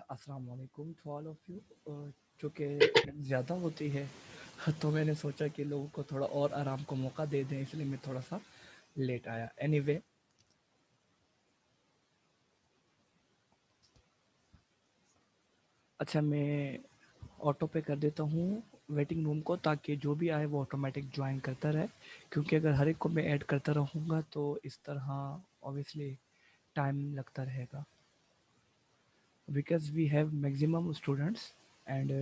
अस्सलाम वालेकुम to all of you. चूँकि ज़्यादा होती है तो मैंने सोचा कि लोगों को थोड़ा और आराम को मौका दे दें, इसलिए मैं थोड़ा-सा लेट आया। एनीवे अच्छा, मैं ऑटो पे कर देता हूँ वेटिंग रूम को, ताकि जो भी आए वो ऑटोमेटिक जॉइन करता रहे, क्योंकि अगर हर एक को मैं ऐड करता रहूँगा तो इस तरह ऑब्वियसली टाइम लगता रहेगा। Because we have maximum students and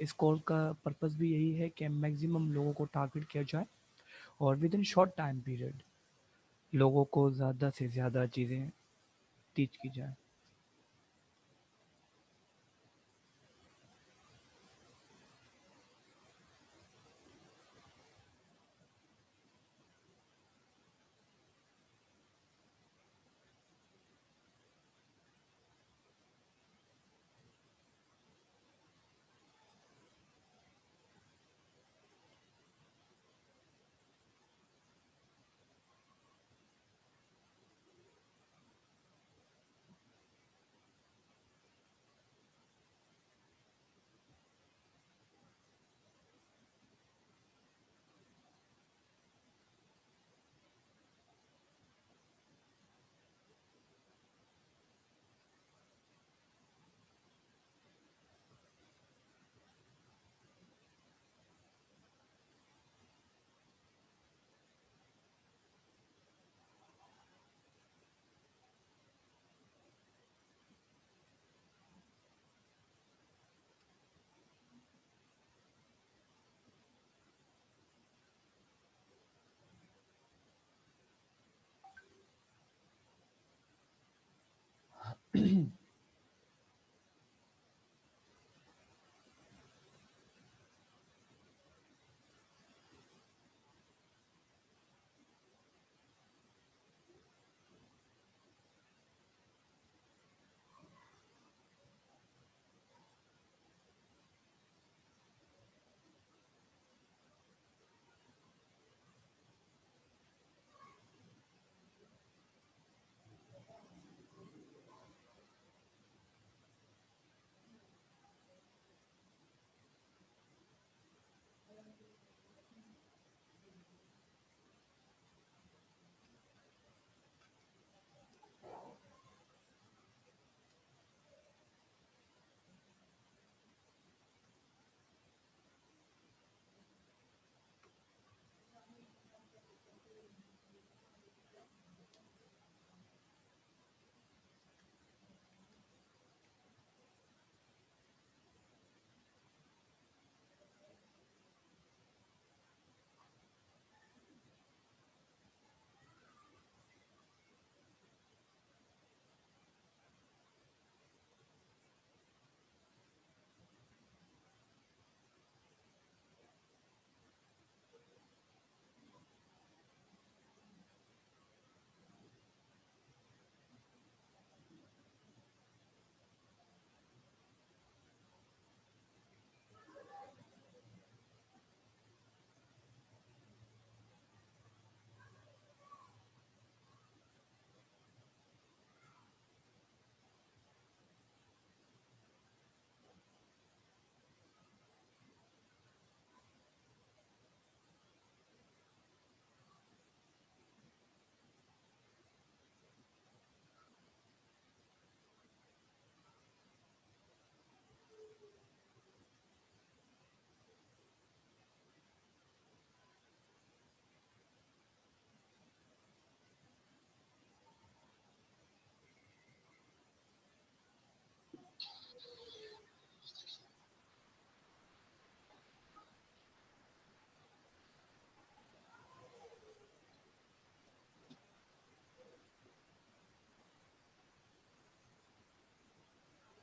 इस कॉल का पर्पस भी यही है कि मैक्सिमम लोगों को टारगेट किया जाए और with in short time period लोगों को ज़्यादा से ज़्यादा चीज़ें टीच की जाए।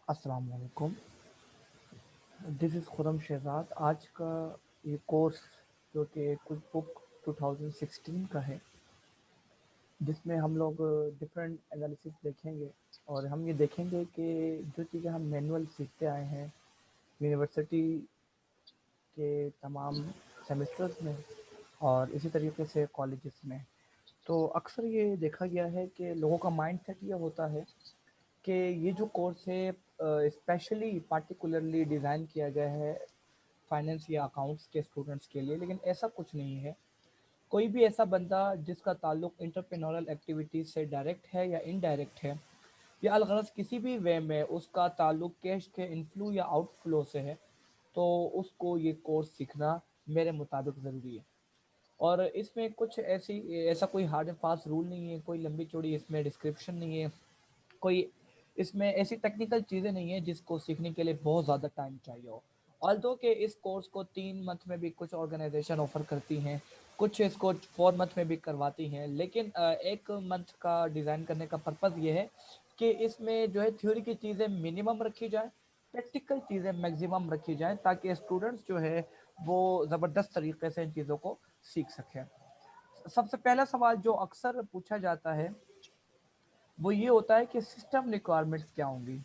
अस्सलाम वालेकुम, दिस इज़ खुरम शहज़ाद। आज का ये कोर्स जो कि कुक बुक 2016 का है, जिसमें हम लोग डिफरेंट एनालिसिस देखेंगे और हम ये देखेंगे कि जो चीज़ें हम मैनुअल सीखते आए हैं यूनिवर्सिटी के तमाम सेमेस्टर्स में और इसी तरीके से कॉलेजेस में, तो अक्सर ये देखा गया है कि लोगों का माइंडसेट ये होता है कि ये जो कोर्स है स्पेशली पार्टिकुलरली डिज़ाइन किया गया है फाइनेंस या अकाउंट्स के स्टूडेंट्स के लिए, लेकिन ऐसा कुछ नहीं है। कोई भी ऐसा बंदा जिसका ताल्लुक इंटरप्रेन्योरल एक्टिविटीज से डायरेक्ट है या इनडायरेक्ट है, या अलगरज किसी भी वे में उसका ताल्लुक कैश के इनफ्लो या आउटफ्लो से है, तो उसको ये कोर्स सीखना मेरे मुताबिक ज़रूरी है। और इसमें कुछ ऐसा कोई हार्ड एंड फास्ट रूल नहीं है, कोई लंबी चौड़ी इसमें डिस्क्रिप्शन नहीं है, कोई इसमें ऐसी टेक्निकल चीज़ें नहीं है जिसको सीखने के लिए बहुत ज़्यादा टाइम चाहिए हो। ऑल्दो के इस कोर्स को 3 मंथ में भी कुछ ऑर्गेनाइजेशन ऑफर करती हैं, कुछ इसको 4 मंथ में भी करवाती हैं, लेकिन 1 मंथ का डिज़ाइन करने का पर्पज़ ये है कि इसमें जो है थ्योरी की चीज़ें मिनिमम रखी जाए, प्रैक्टिकल चीज़ें मैक्सिमम रखी जाएँ, ताकि स्टूडेंट्स जो है वो ज़बरदस्त तरीके से इन चीज़ों को सीख सकें। सबसे पहला सवाल जो अक्सर पूछा जाता है वो ये होता है कि सिस्टम रिक्वायरमेंट्स क्या होंगी।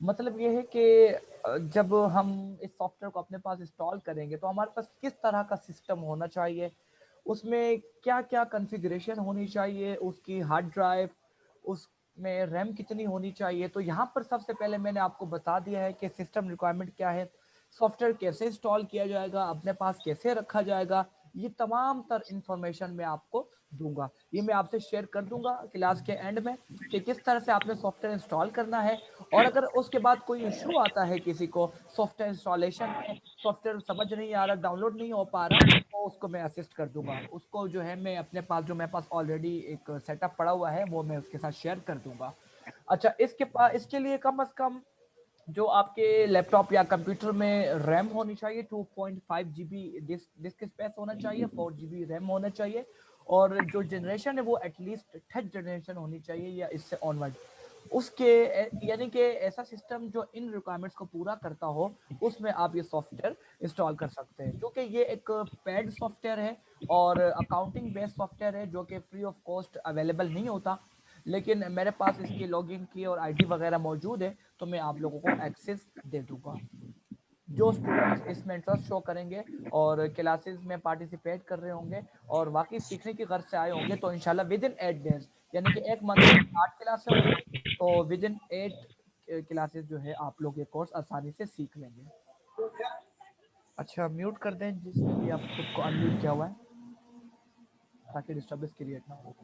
मतलब ये है कि जब हम इस सॉफ्टवेयर को अपने पास इंस्टॉल करेंगे तो हमारे पास किस तरह का सिस्टम होना चाहिए, उसमें क्या-क्या कॉन्फ़िगरेशन होनी चाहिए, उसकी हार्ड ड्राइव, उसमें रैम कितनी होनी चाहिए। तो यहाँ पर सबसे पहले मैंने आपको बता दिया है कि सिस्टम रिक्वायरमेंट क्या है, सॉफ्टवेयर कैसे इंस्टॉल किया जाएगा, अपने पास कैसे रखा जाएगा, ये तमाम तर इन्फॉर्मेशन मैं आपको दूँगा। ये मैं आपसे शेयर कर दूँगा क्लास के एंड में कि किस तरह से आपने सॉफ्टवेयर इंस्टॉल करना है। और अगर उसके बाद कोई इश्यू आता है किसी को सॉफ्टवेयर इंस्टॉलेशन में, सॉफ्टवेयर समझ नहीं आ रहा, डाउनलोड नहीं हो पा रहा, तो उसको मैं असिस्ट कर दूँगा। उसको जो है मैं अपने पास जो मेरे पास ऑलरेडी एक सेटअप पड़ा हुआ है, वो मैं उसके साथ शेयर कर दूँगा। अच्छा, इसके लिए कम से कम जो आपके लैपटॉप या कंप्यूटर में रैम होनी चाहिए 2.5 जीबी डिस्क स्पेस होना चाहिए, 4 जीबी रैम होना चाहिए, और जो जनरेशन है वो एटलीस्ट 10th जनरेशन होनी चाहिए या इससे ऑनवर्ड। उसके यानी कि ऐसा सिस्टम जो इन रिक्वायरमेंट्स को पूरा करता हो, उसमें आप ये सॉफ्टवेयर इंस्टॉल कर सकते हैं, क्योंकि ये एक पेड सॉफ्टवेयर है और अकाउंटिंग बेस्ड सॉफ्टवेयर है जो कि फ्री ऑफ कॉस्ट अवेलेबल नहीं होता। लेकिन मेरे पास इसकी लॉगिन की और आईडी वगैरह मौजूद है, तो मैं आप लोगों को एक्सेस दे दूंगा। जो स्टूडेंट्स इसमें इंटरेस्ट शो करेंगे और क्लासेस में पार्टिसिपेट कर रहे होंगे और वाकई सीखने की गर्ज से आए होंगे, तो इंशाल्लाह विद इन 8 डेज, यानी कि 1 मंथ में 8 क्लासें होंगी, तो विद इन 8 क्लासेस जो है आप लोग ये कोर्स आसानी से सीख लेंगे। अच्छा, म्यूट कर दें जिसने भी आप खुद को अनम्यूट किया हुआ है, ताकि डिस्टर्बेंस क्रिएट ना हो।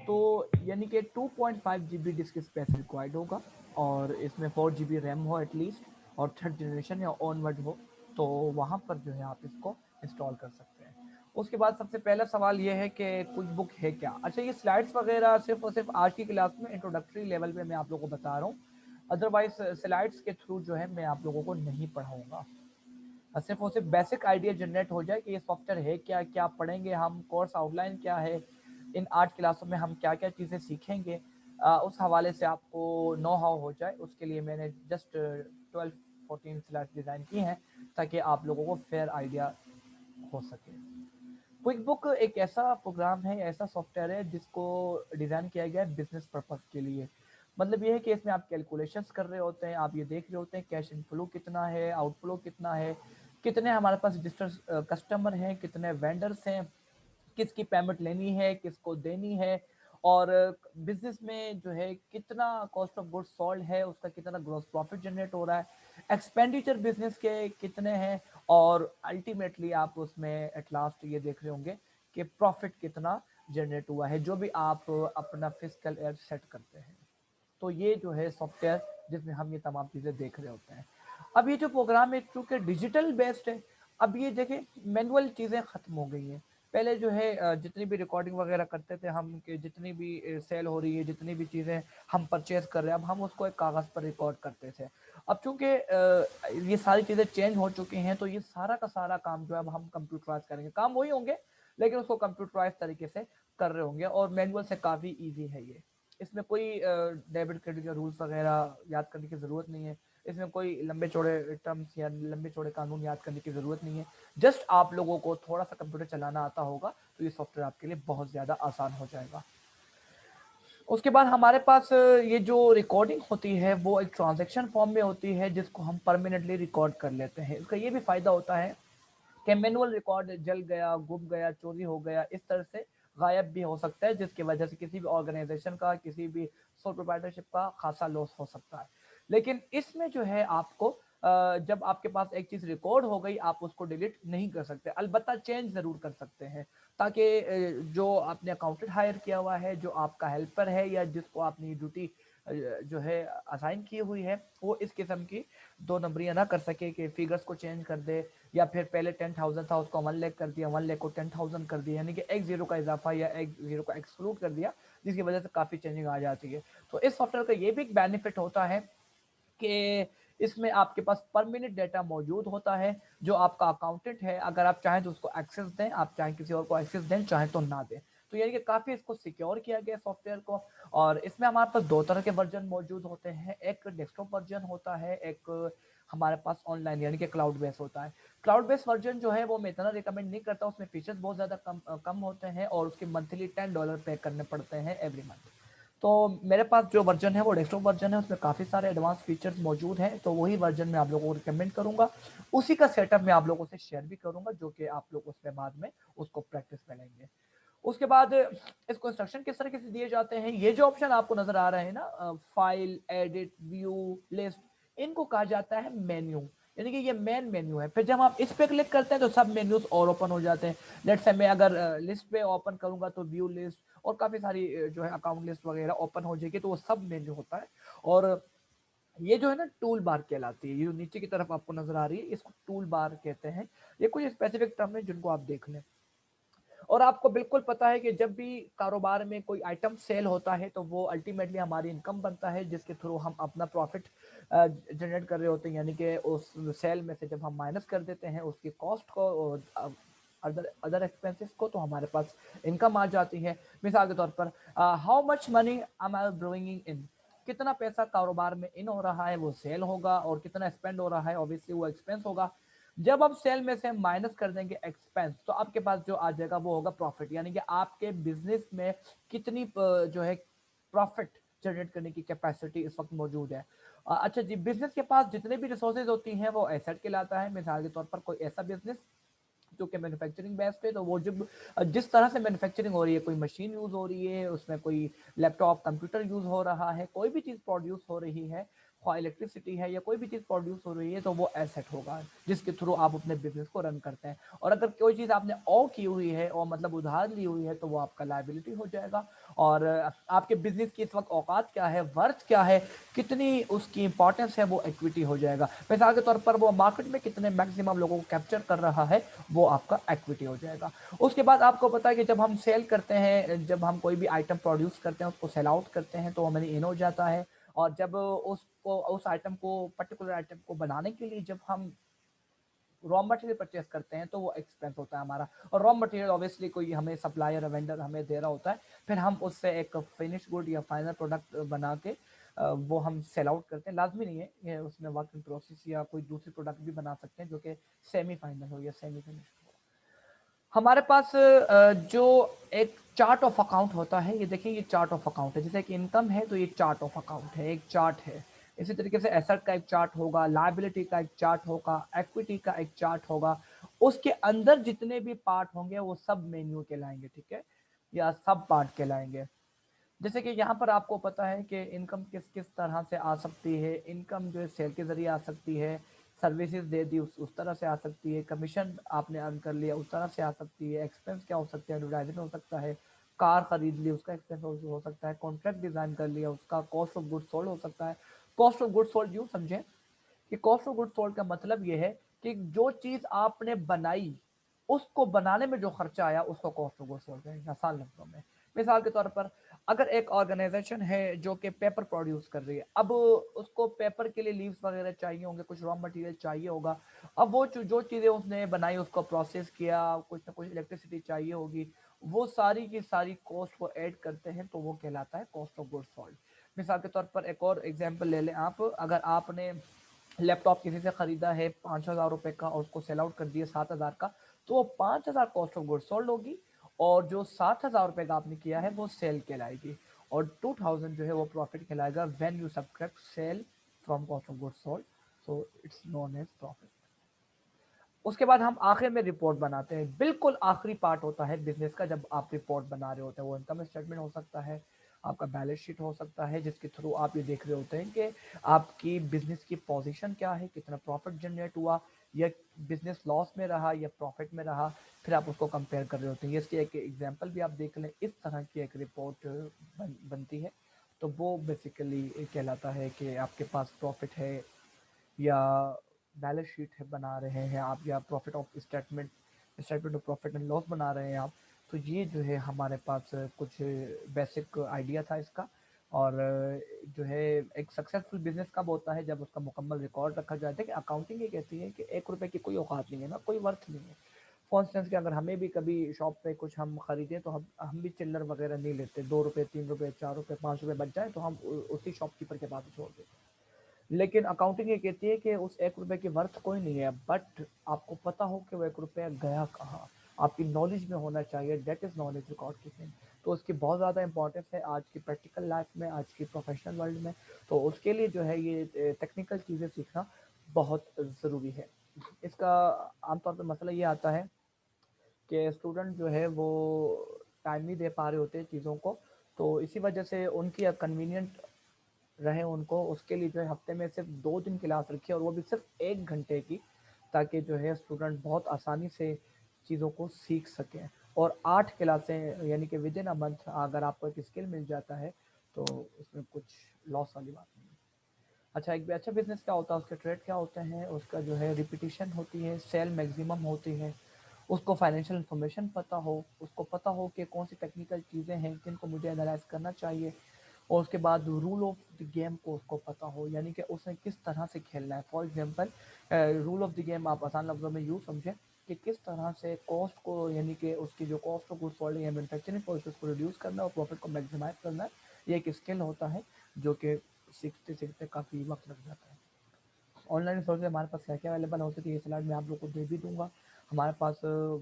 तो यानी कि 2.5 जीबी डिस्क स्पेस रिक्वायर्ड होगा, और इसमें 4 जीबी रैम हो एटलीस्ट, और 3rd जनरेशन या ऑनवर्ड हो, तो वहाँ पर जो है आप इसको इंस्टॉल कर सकते हैं। उसके बाद सबसे पहला सवाल ये है कि क्विक बुक है क्या। अच्छा, ये स्लाइड्स वगैरह सिर्फ और सिर्फ आज की क्लास में इंट्रोडक्टरी लेवल पे मैं आप लोगों को बता रहा हूँ, अदरवाइज स्लाइड्स के थ्रू जो है मैं आप लोगों को नहीं पढ़ाऊँगा। सिर्फ और सिर्फ बेसिक आइडिया जनरेट हो जाए कि ये सॉफ्टवेयर है क्या, क्या पढ़ेंगे हम, कोर्स आउटलाइन क्या है, इन 8 क्लासों में हम क्या क्या चीज़ें सीखेंगे, उस हवाले से आपको नो हाउ हो जाए, उसके लिए मैंने जस्ट 12-14 स्लाइड डिज़ाइन की हैं, ताकि आप लोगों को फेयर आइडिया हो सके। क्विक बुक एक ऐसा प्रोग्राम है, ऐसा सॉफ्टवेयर है जिसको डिज़ाइन किया गया है बिजनेस पर्पस के लिए। मतलब ये है कि इसमें आप कैलकुलेशंस कर रहे होते हैं, आप ये देख रहे होते हैं कैश इनफ्लो कितना है, आउटफ्लो कितना है, कितने हमारे पास रजिस्टर्ड कस्टमर हैं, कितने वेंडर्स हैं, किसकी पेमेंट लेनी है, किसको देनी है, और बिजनेस में जो है कितना कॉस्ट ऑफ गुड्स सोल्ड है, उसका कितना ग्रॉस प्रॉफिट जनरेट हो रहा है, एक्सपेंडिचर बिजनेस के कितने हैं, और अल्टीमेटली आप उसमें एट लास्ट ये देख रहे होंगे कि प्रॉफिट कितना जनरेट हुआ है, जो भी आप अपना फिस्कल ईयर सेट करते हैं। तो ये जो है सॉफ्टवेयर जिसमें हम ये तमाम चीज़ें देख रहे होते हैं। अब ये जो प्रोग्राम है चूँकि डिजिटल बेस्ड है, अब ये देखें मैनुअल चीज़ें ख़त्म हो गई हैं। पहले जो है जितनी भी रिकॉर्डिंग वगैरह करते थे हम, कि जितनी भी सेल हो रही है, जितनी भी चीज़ें हम परचेज़ कर रहे हैं, अब हम उसको एक कागज़ पर रिकॉर्ड करते थे। अब चूँकि ये सारी चीज़ें चेंज हो चुकी हैं, तो ये सारा का सारा काम जो है अब हम कंप्यूटराइज़ करेंगे। काम वही होंगे, लेकिन उसको कंप्यूटराइज़ तरीके से कर रहे होंगे, और मैनुअल से काफ़ी ईज़ी है ये। इसमें कोई डेबिट क्रेडिट या रूल्स वगैरह याद करने की ज़रूरत नहीं है। इसमें कोई लंबे चौड़े टर्म्स या लंबे चौड़े कानून याद करने की ज़रूरत नहीं है। जस्ट आप लोगों को थोड़ा सा कंप्यूटर चलाना आता होगा, तो ये सॉफ्टवेयर आपके लिए बहुत ज़्यादा आसान हो जाएगा। उसके बाद हमारे पास ये जो रिकॉर्डिंग होती है वो एक ट्रांजैक्शन फॉर्म में होती है, जिसको हम परमानेंटली रिकॉर्ड कर लेते हैं। इसका ये भी फ़ायदा होता है कि मैनुअल रिकॉर्ड जल गया, गुम गया, चोरी हो गया, इस तरह से गायब भी हो सकता है, जिसकी वजह से किसी भी ऑर्गेनाइजेशन का, किसी भी सोल प्रोप्राइटरशिप का खासा लॉस हो सकता है। लेकिन इसमें जो है आपको जब आपके पास एक चीज रिकॉर्ड हो गई, आप उसको डिलीट नहीं कर सकते, अलबत्ता चेंज जरूर कर सकते हैं, ताकि जो आपने अकाउंटेंट हायर किया हुआ है, जो आपका हेल्पर है, या जिसको आपने ड्यूटी जो है असाइन की हुई है, वो इस किस्म की दो नंबरियां ना कर सके कि फिगर्स को चेंज कर दे, या फिर पहले 10,000 था उसको 1 लाख कर दिया, 1 लाख को 10,000 कर दिया, यानी कि एक जीरो का इजाफा या एक जीरो का एक्सक्लूड कर दिया, जिसकी वजह से काफ़ी चेंजिंग आ जाती है। तो इस सॉफ्टवेयर का ये भी एक बेनिफिट होता है कि इसमें आपके पास पर मिनट डेटा मौजूद होता है। जो आपका अकाउंटेंट है, अगर आप चाहें तो उसको एक्सेस दें, आप चाहें किसी और को एक्सेस दें, चाहें तो ना दें। तो यानी कि काफ़ी इसको सिक्योर किया गया सॉफ्टवेयर को। और इसमें हमारे पास दो तरह के वर्जन मौजूद होते हैं, एक डेस्कटॉप वर्जन होता है, एक हमारे पास ऑनलाइन यानी कि क्लाउड बेस होता है। क्लाउड बेस वर्जन जो है वो मैं इतना रिकमेंड नहीं करता, उसमें फीचर्स बहुत ज़्यादा कम होते हैं, और उसके मंथली $10 पे करने पड़ते हैं एवरी मंथ। तो मेरे पास जो वर्जन है वो डेस्कटॉप वर्जन है, उसमें काफ़ी सारे एडवांस फीचर्स मौजूद हैं, तो वही वर्जन मैं आप लोगों को रिकमेंड करूंगा। उसी का सेटअप मैं आप लोगों से शेयर भी करूंगा, जो कि आप लोग उसमें बाद में उसको प्रैक्टिस में लेंगे। उसके बाद इसको इंस्ट्रक्शन किस तरीके से दिए जाते हैं, ये जो ऑप्शन आपको नजर आ रहे हैं ना, फाइल, एडिट, व्यू, लिस्ट, इनको कहा जाता है मेन्यू, यानी कि ये मेन मेन्यू है। फिर जब आप इस पे क्लिक करते हैं तो सब मेन्यूज और ओपन हो जाते हैं। लेट्स से मैं अगर लिस्ट पे ओपन करूंगा तो व्यू लिस्ट और काफी सारी जो है अकाउंट लिस्ट वगैरह ओपन हो जाएगी, तो वो सब मेन्यू होता है। और ये जो है ना टूल बार कहलाती है, ये जो नीचे की तरफ आपको नजर आ रही है, इसको टूल बार कहते हैं। ये कुछ स्पेसिफिक टर्म है जिनको आप देख लें। और आपको बिल्कुल पता है कि जब भी कारोबार में कोई आइटम सेल होता है तो वो अल्टीमेटली हमारी इनकम बनता है, जिसके थ्रू हम अपना प्रॉफिट जनरेट कर रहे होते हैं, यानी कि उस सेल में से जब हम माइनस कर देते हैं उसकी कॉस्ट को और अदर अदर एक्सपेंसेस को, तो हमारे पास इनकम आ जाती है। मिसाल के तौर पर how much money am I bringing इन, कितना पैसा कारोबार में इन हो रहा है वो सेल होगा, और कितना स्पेंड हो रहा है ऑब्वियसली वो एक्सपेंस होगा। जब आप सेल में से माइनस कर देंगे एक्सपेंस, तो आपके पास जो आ जाएगा वो होगा प्रॉफिट, यानी कि आपके बिजनेस में कितनी जो है प्रॉफिट जनरेट करने की कैपेसिटी इस वक्त मौजूद है। अच्छा जी, बिजनेस के पास जितने भी रिसोर्सेज होती हैं वो एसेट कहलाता है। मिसाल के तौर पर कोई ऐसा बिजनेस जो कि मैन्युफैक्चरिंग बेस्ड है, तो वो जब जिस तरह से मैन्युफैक्चरिंग हो रही है, कोई मशीन यूज हो रही है, उसमें कोई लैपटॉप कंप्यूटर यूज हो रहा है, कोई भी चीज प्रोड्यूस हो रही है, इलेक्ट्रिसिटी है या कोई भी चीज प्रोड्यूस हो रही है, तो वो एसेट होगा जिसके थ्रू आप अपने बिजनेस को रन करते हैं। और अगर कोई चीज आपने ओ की हुई है और मतलब उधार ली हुई है, तो वो आपका लायबिलिटी हो जाएगा। और आपके बिजनेस की इस वक्त औकात क्या है, वर्थ क्या है, कितनी उसकी इंपॉर्टेंस है, वो इक्विटी हो जाएगा। मिसाल के तौर पर वो मार्केट में कितने मैक्सिमम लोगों को कैप्चर कर रहा है, वो आपका इक्विटी हो जाएगा। उसके बाद आपको पता है कि जब हम सेल करते हैं, जब हम कोई भी आइटम प्रोड्यूस करते हैं उसको सेल आउट करते हैं, तो मनी इन हो जाता है। और जब उसको उस आइटम को पर्टिकुलर आइटम को बनाने के लिए जब हम रॉ मटेरियल परचेस करते हैं, तो वो एक्सपेंस होता है हमारा। और रॉ मटेरियल ऑब्वियसली कोई हमें सप्लायर वेंडर हमें दे रहा होता है, फिर हम उससे एक फिनिश गुड या फाइनल प्रोडक्ट बना के वो हम सेल आउट करते हैं। लाजमी नहीं है ये, उसमें वर्क इन प्रोसेस या कोई दूसरी प्रोडक्ट भी बना सकते हैं जो कि सेमी फाइनल हो या सेमी फिनिश हो। हमारे पास जो एक चार्ट ऑफ अकाउंट होता है, ये देखिए, ये चार्ट ऑफ अकाउंट है। जैसे कि इनकम है तो ये चार्ट ऑफ अकाउंट है, एक चार्ट है। इसी तरीके से एसेट का एक चार्ट होगा, लायबिलिटी का एक चार्ट होगा, इक्विटी का एक चार्ट होगा। उसके अंदर जितने भी पार्ट होंगे वो सब मेन्यू कहलाएंगे, ठीक है, या सब पार्ट कहलाएंगे। जैसे कि यहाँ पर आपको पता है कि इनकम किस किस तरह से आ सकती है। इनकम जो है सेल के जरिए आ सकती है, सर्विसेज दे दी उस तरह से आ सकती है, कमीशन आपने अर्न कर लिया उस तरह से आ सकती है, एक्सपेंस क्या हो सकते हैं, एडवर्टाइजमेंट हो सकता है, कार खरीद ली उसका एक्सपेंस हो सकता है, कॉन्ट्रैक्ट डिजाइन कर लिया उसका कॉस्ट ऑफ गुड सोल्ड हो सकता है। कॉस्ट ऑफ गुड सोल्ड यूँ समझें कि कॉस्ट ऑफ गुड सोल्ड का मतलब ये है कि जो चीज आपने बनाई, उसको बनाने में जो खर्चा आया उसको कॉस्ट ऑफ गुड सोल्ड कहेंगे आसान लफ्जों में। मिसाल के तौर पर अगर एक ऑर्गेनाइजेशन है जो कि पेपर प्रोड्यूस कर रही है, अब उसको पेपर के लिए लीव्स वगैरह चाहिए होंगे, कुछ रॉ मटेरियल चाहिए होगा। अब वो जो चीज़ें उसने बनाई उसको प्रोसेस किया, कुछ ना कुछ इलेक्ट्रिसिटी चाहिए होगी, वो सारी की सारी कॉस्ट को ऐड करते हैं, तो वो कहलाता है कॉस्ट ऑफ गुड सोल्ड। मिसाल के तौर पर एक और एग्जाम्पल ले लें आप, अगर आपने लैपटॉप किसी से खरीदा है 5,000 रुपए का और उसको सेल आउट कर दिया 7,000 का, तो वो 5,000 कॉस्ट ऑफ गुड सोल्ड होगी, और जो 7,000 रुपए का आपने किया है वो सेल कहलाएगी, और 2,000 जो है वो प्रॉफिट कहलाएगा। When you subtract sale from cost of good sold, so it's known as profit. उसके बाद हम आखिर में रिपोर्ट बनाते हैं। बिल्कुल आखिरी पार्ट होता है बिजनेस का, जब आप रिपोर्ट बना रहे होते हैं। वो इनकम स्टेटमेंट हो सकता है, आपका बैलेंस शीट हो सकता है, जिसके थ्रू आप ये देख रहे होते हैं कि आपकी बिजनेस की पोजीशन क्या है, कितना प्रॉफिट जनरेट हुआ, या बिजनेस लॉस में रहा या प्रॉफिट में रहा। फिर आप उसको कंपेयर कर रहे होते हैं। इसकी एक एग्जांपल भी आप देख लें, इस तरह की एक रिपोर्ट बनती है। तो वो बेसिकली कहलाता है कि आपके पास प्रॉफिट है, या बैलेंस शीट है बना रहे हैं आप, या profit of statement, statement of profit and loss बना रहे हैं आप। तो ये जो है हमारे पास कुछ बेसिक आइडिया था इसका। और जो है एक सक्सेसफुल बिजनेस कब होता है, जब उसका मुकम्मल रिकॉर्ड रखा जाता है। कि अकाउंटिंग ये कहती है कि 1 रुपए की कोई औकात नहीं है ना, कोई वर्थ नहीं है। फॉर इंस्टेंस कि अगर हमें भी कभी शॉप पे कुछ हम खरीदें, तो हम भी चिल्लर वगैरह नहीं लेते। 2 रुपए, 3 रुपए, 4 रुपए, 5 रुपए बच जाए तो हम उसी शॉपकीपर के पास छोड़ देते। लेकिन अकाउंटिंग ये कहती है कि उस 1 रुपए की वर्थ कोई नहीं है, बट आपको पता हो कि वो 1 रुपया गया कहाँ। आपकी नॉलेज में होना चाहिए, that is knowledge record keeping. तो उसकी बहुत ज़्यादा इंपॉर्टेंस है आज की प्रैक्टिकल लाइफ में, आज की प्रोफेशनल वर्ल्ड में। तो उसके लिए जो है ये टेक्निकल चीज़ें सीखना बहुत ज़रूरी है। इसका आमतौर पर मसला ये आता है कि स्टूडेंट जो है वो टाइम नहीं दे पा रहे होते चीज़ों को। तो इसी वजह से उनकी कन्वीनियंट रहे उनको, उसके लिए जो है हफ्ते में सिर्फ 2 दिन क्लास रखी है, और वो भी सिर्फ 1 घंटे की, ताकि जो है स्टूडेंट बहुत आसानी से चीज़ों को सीख सकें। और 8 क्लासें, यानी कि विद इन अ मंथ अगर आपको एक स्किल मिल जाता है, तो उसमें कुछ लॉस वाली बात नहीं है। अच्छा, एक भी अच्छा बिजनेस क्या होता है, उसके ट्रेड क्या होते हैं, उसका जो है रिपीटिशन होती है, सेल मैक्सिमम होती है, उसको फाइनेंशियल इन्फॉर्मेशन पता हो, उसको पता हो कि कौन सी टेक्निकल चीज़ें हैं जिनको मुझे एनालाइज करना चाहिए। और उसके बाद रूल ऑफ द गेम को उसको पता हो, यानी कि उसने किस तरह से खेलना है। For example, rule of the game आप आसान लफ्ज़ों में यूँ समझें कि किस तरह से कॉस्ट को, यानी कि उसकी जो कॉस्ट ऑफ गुड्स सोल्ड या मैन्युफैक्चरिंग प्रोसेस को रिड्यूस करना है और प्रॉफिट को मैक्सिमाइज करना है। ये एक स्किल होता है जो कि सीखते सीखते काफ़ी वक्त लग जाता है। ऑनलाइन रिसोर्सेज हमारे पास क्या क्या अवेलेबल हो सकती है, ये स्लाइड मैं आप लोग को दे भी दूंगा। हमारे पास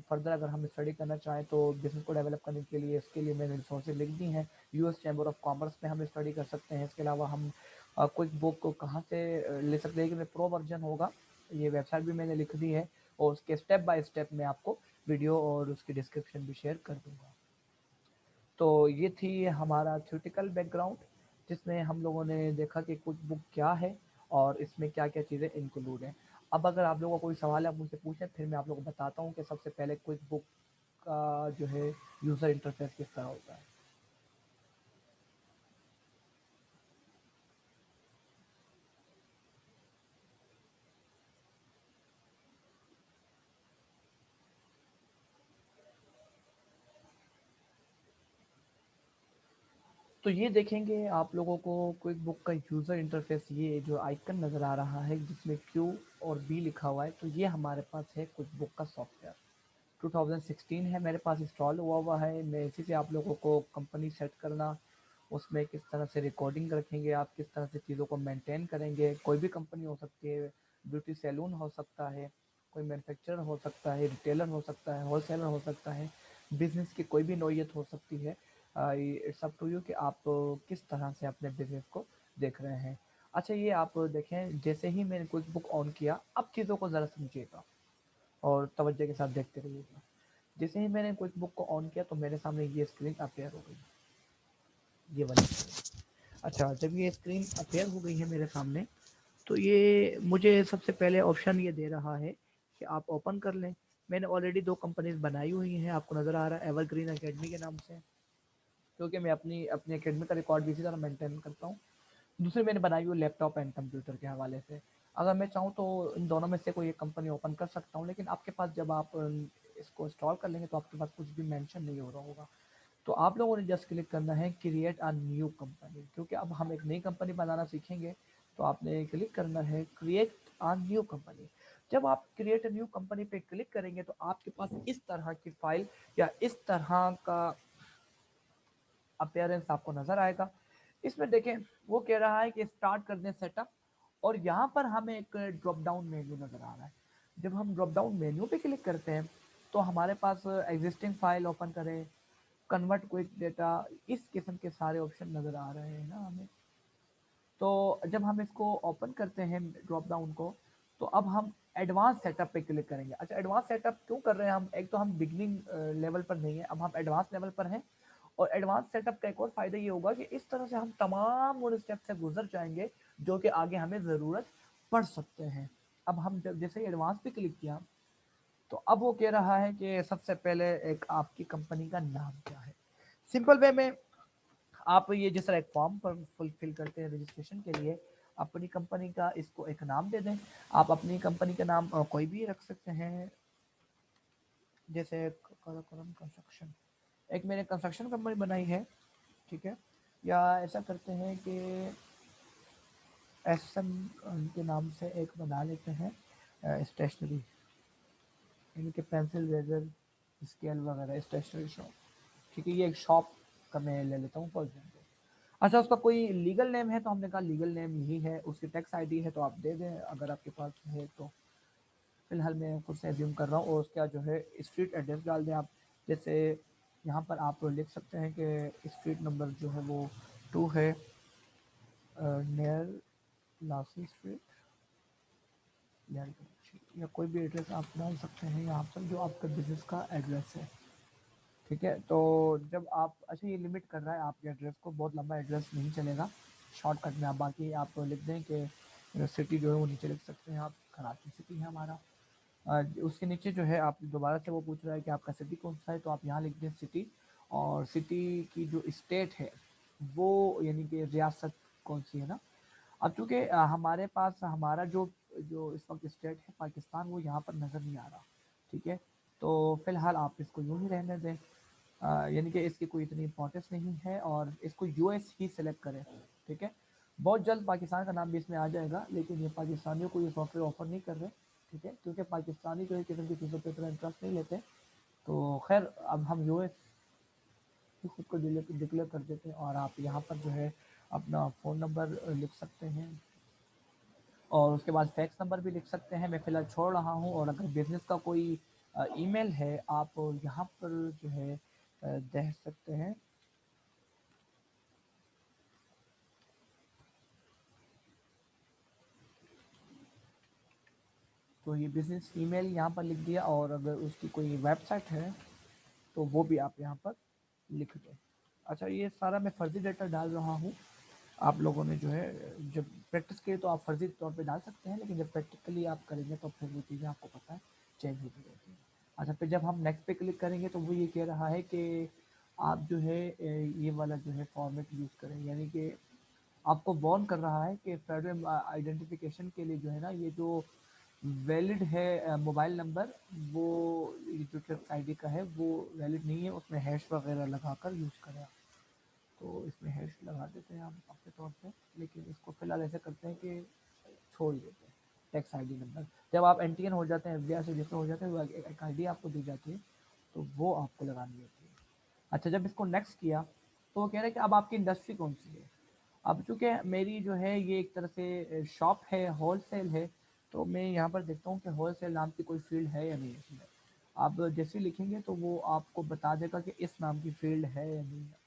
फर्दर अगर हम स्टडी करना चाहें तो बिजनेस को डेवलप करने के लिए, इसके लिए मैंने रिसोर्सेज लिख दी हैं। यूएस चैम्बर ऑफ कॉमर्स में हम स्टडी कर सकते हैं। इसके अलावा हम क्विक बुक को कहाँ से ले सकते हैं, कि मैं प्रो वर्जन होगा, ये वेबसाइट भी मैंने लिख दी है। और उसके स्टेप बाय स्टेप मैं आपको वीडियो और उसकी डिस्क्रिप्शन भी शेयर कर दूंगा। तो ये थी हमारा थ्योरेटिकल बैकग्राउंड, जिसमें हम लोगों ने देखा कि कुछ बुक क्या है और इसमें क्या क्या चीज़ें इंक्लूड हैं। अब अगर आप लोगों को कोई सवाल है, आप मुझसे पूछें, फिर मैं आप लोगों को बताता हूँ कि सबसे पहले क्विक बुक का जो है यूज़र इंटरफेस किस तरह होता है। तो ये देखेंगे आप लोगों को क्विक बुक का यूज़र इंटरफेस, ये जो आइकन नज़र आ रहा है जिसमें क्यू और बी लिखा हुआ है, तो ये हमारे पास है क्विक बुक का सॉफ्टवेयर। 2016 है मेरे पास इंस्टॉल हुआ है। मैं इसी से आप लोगों को कंपनी सेट करना, उसमें किस तरह से रिकॉर्डिंग रखेंगे आप, किस तरह से चीज़ों को मेंटेन करेंगे। कोई भी कंपनी हो सकती है, ब्यूटी सैलून हो सकता है, कोई मैन्युफैक्चरर हो सकता है, रिटेलर हो सकता है, होलसेलर हो सकता है, बिजनेस की कोई भी नौयत हो सकती है। इट्स अप टू यू कि आप किस तरह से अपने बिजनेस को देख रहे हैं। अच्छा, ये आप देखें, जैसे ही मैंने क्विक बुक ऑन किया, अब चीज़ों को ज़रा समझिएगा और तवज्जो के साथ देखते रहिएगा। जैसे ही मैंने क्विक बुक को ऑन किया, तो मेरे सामने ये स्क्रीन अपेयर हो गई, ये वाली स्क्रीन। अच्छा, जब ये स्क्रीन अपेयर हो गई है मेरे सामने, तो ये मुझे सबसे पहले ऑप्शन ये दे रहा है कि आप ओपन कर लें। मैंने ऑलरेडी 2 कंपनीज बनाई हुई हैं, आपको नज़र आ रहा है एवरग्रीन एकेडमी के नाम से, क्योंकि मैं अपनी अपनी एकेडमी का रिकॉर्ड भी इसी तरह मेंटेन करता हूँ। दूसरी मैंने बनाई हुई लैपटॉप एंड कंप्यूटर के हवाले से। अगर मैं चाहूँ तो इन दोनों में से कोई एक कंपनी ओपन कर सकता हूँ, लेकिन आपके पास जब आप इसको इंस्टॉल कर लेंगे, तो आपके पास कुछ भी मेंशन नहीं हो रहा होगा। तो आप लोगों ने जस्ट क्लिक करना है क्रिएट अ न्यू कंपनी, क्योंकि अब हम एक नई कंपनी बनाना सीखेंगे। तो आपने क्लिक करना है क्रिएट अ न्यू कंपनी। जब आप क्रिएट अ न्यू कंपनी पे क्लिक करेंगे, तो आपके पास इस तरह की फाइल या इस तरह का अपीयरेंस आपको नजर आएगा। इसमें देखें, वो कह रहा है कि स्टार्ट कर दें सेटअप, और यहाँ पर हमें एक ड्रॉप डाउन मेन्यू नजर आ रहा है। जब हम ड्रॉप डाउन मेन्यू पे क्लिक करते हैं, तो हमारे पास एग्जिस्टिंग फाइल ओपन करें, कन्वर्ट क्विक डेटा, इस किस्म के सारे ऑप्शन नजर आ रहे हैं ना हमें। तो जब हम इसको ओपन करते हैं ड्रॉप डाउन को, तो अब हम एडवांस सेटअप पे क्लिक करेंगे। अच्छा, एडवांस सेटअप क्यों कर रहे हैं हम? एक तो हम बिगनिंग लेवल पर नहीं है, अब हम एडवांस लेवल पर हैं। और एडवांस सेटअप का एक और फायदा ये होगा कि इस तरह से हम तमाम उन स्टेप से गुजर जाएंगे जो कि आगे हमें ज़रूरत पड़ सकते हैं। अब हम जब जैसे ही एडवांस पे क्लिक किया तो अब वो कह रहा है कि सबसे पहले एक आपकी कंपनी का नाम क्या है। सिंपल वे में आप ये जिस तरह एक फॉर्म पर फुलफिल करते हैं रजिस्ट्रेशन के लिए, अपनी कंपनी का इसको एक नाम दे दें। आप अपनी कंपनी का नाम कोई भी रख सकते हैं, जैसे कराकोरम कंस्ट्रक्शन, एक मैंने कंस्ट्रक्शन कंपनी बनाई है, ठीक है। या ऐसा करते हैं कि एस एम के नाम से एक बना लेते हैं स्टेशनरी, यानी कि पेंसिल रेजर स्केल वगैरह स्टेशनरी शॉप, ठीक है। ये एक शॉप का मैं ले लेता हूँ फॉर एग्जाम्पल। अच्छा, उसका कोई लीगल नेम है तो हमने कहा लीगल नेम यही है। उसकी टैक्स आईडी है तो आप दे दें अगर आपके पास है तो। फिलहाल मैं खुद से एज्यूम कर रहा हूँ। और उसका जो है स्ट्रीट एड्रेस डाल दें आप। जैसे यहाँ पर आप लिख सकते हैं कि स्ट्रीट नंबर जो है वो 2 है, नियर लासी स्ट्रीट, या कोई भी एड्रेस आप डाल सकते हैं यहाँ पर जो आपका बिजनेस का एड्रेस है, ठीक है। तो जब आप, अच्छा ये लिमिट कर रहा है आपके एड्रेस को, बहुत लंबा एड्रेस नहीं चलेगा, शॉर्टकट में आप बाकी आप लिख दें कि सिटी जो है वो नीचे लिख सकते हैं आप, कराची सिटी है हमारा। उसके नीचे जो है आप दोबारा से वो पूछ रहा है कि आपका सिटी कौन सा है, तो आप यहाँ लिख दें सिटी। और सिटी की जो स्टेट है वो, यानी कि रियासत कौन सी है ना। अब चूँकि हमारे पास हमारा जो जो इस वक्त स्टेट है पाकिस्तान, वो यहाँ पर नज़र नहीं आ रहा, ठीक है। तो फिलहाल आप इसको यूँ ही रहने दें, यानी कि इसकी कोई इतनी इंपॉर्टेंस नहीं है। और इसको यूएस ही सेलेक्ट करें, ठीक है। बहुत जल्द पाकिस्तान का नाम भी इसमें आ जाएगा, लेकिन ये पाकिस्तानियों को ये सॉफ्टवेयर ऑफर नहीं कर रहे, ठीक है, क्योंकि पाकिस्तानी जो है किस्म की चीज़ों पर इतना इंटरेस्ट नहीं लेते। तो खैर अब हम यूएस ही खुद को डिक्लेयर कर देते हैं। और आप यहाँ पर जो है अपना फ़ोन नंबर लिख सकते हैं और उसके बाद फैक्स नंबर भी लिख सकते हैं। मैं फ़िलहाल छोड़ रहा हूँ। और अगर बिज़नेस का कोई ईमेल है आप यहाँ पर जो है दे सकते हैं। तो ये बिज़नेस ईमेल यहाँ पर लिख दिया। और अगर उसकी कोई वेबसाइट है तो वो भी आप यहाँ पर लिख दें। अच्छा, ये सारा मैं फ़र्ज़ी डेटा डाल रहा हूँ। आप लोगों ने जो है जब प्रैक्टिस की तो आप फ़र्ज़ी तौर पे डाल सकते हैं, लेकिन जब प्रैक्टिकली आप करेंगे तो फिर वो चीज़ें आपको पता है चेंज होती रहती हैं। अच्छा, फिर जब हम नेक्स्ट पे क्लिक करेंगे तो वो ये कह रहा है कि आप जो है ये वाला जो है फॉर्मेट यूज़ करें, यानी कि आपको वार्न कर रहा है कि फेडरल आइडेंटिफिकेशन के लिए जो है ना, ये जो वैलिड है मोबाइल नंबर, वो ये जो ट्रिप्स आईडी का है वो वैलिड नहीं है, उसमें हैश वगैरह लगाकर यूज़ करें। तो इसमें हैश लगा देते हैं हम अपने तौर पे, लेकिन इसको फिलहाल ऐसे करते हैं कि छोड़ देते हैं टैक्स आईडी नंबर। जब आप एनटीएन हो जाते हैं, एफबीआई से रजिस्टर हो जाते हैं, तो एक आईडी आपको दी जाती है, तो वो आपको लगानी होती है। अच्छा, जब इसको नेक्स्ट किया तो वो कह रहे हैं कि अब आपकी इंडस्ट्री कौन सी है। अब चूँकि मेरी जो है ये एक तरह से शॉप है, होलसेल है, तो मैं यहाँ पर देखता हूँ कि होलसेल नाम की कोई फील्ड है या नहीं इसमें। आप जैसे ही लिखेंगे तो वो आपको बता देगा कि इस नाम की फील्ड है या नहीं है।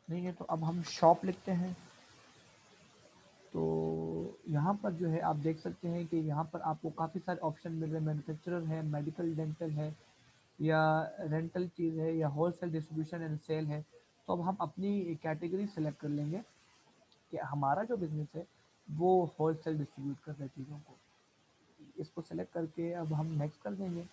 नहीं है तो अब हम शॉप लिखते हैं। तो यहाँ पर जो है आप देख सकते हैं कि यहाँ पर आपको काफ़ी सारे ऑप्शन मिल रहे हैं। मैन्युफैक्चरर है, मेडिकल डेंटल है, या रेंटल चीज़ है, या होलसेल डिस्ट्रीब्यूशन एंड सेल है। तो अब हम अपनी कैटेगरी सेलेक्ट कर लेंगे कि हमारा जो बिज़नेस है वो होलसेल डिस्ट्रीब्यूट कर रहे हैं चीज़ों को। इसको सेलेक्ट करके अब हम नेक्स्ट कर देंगे।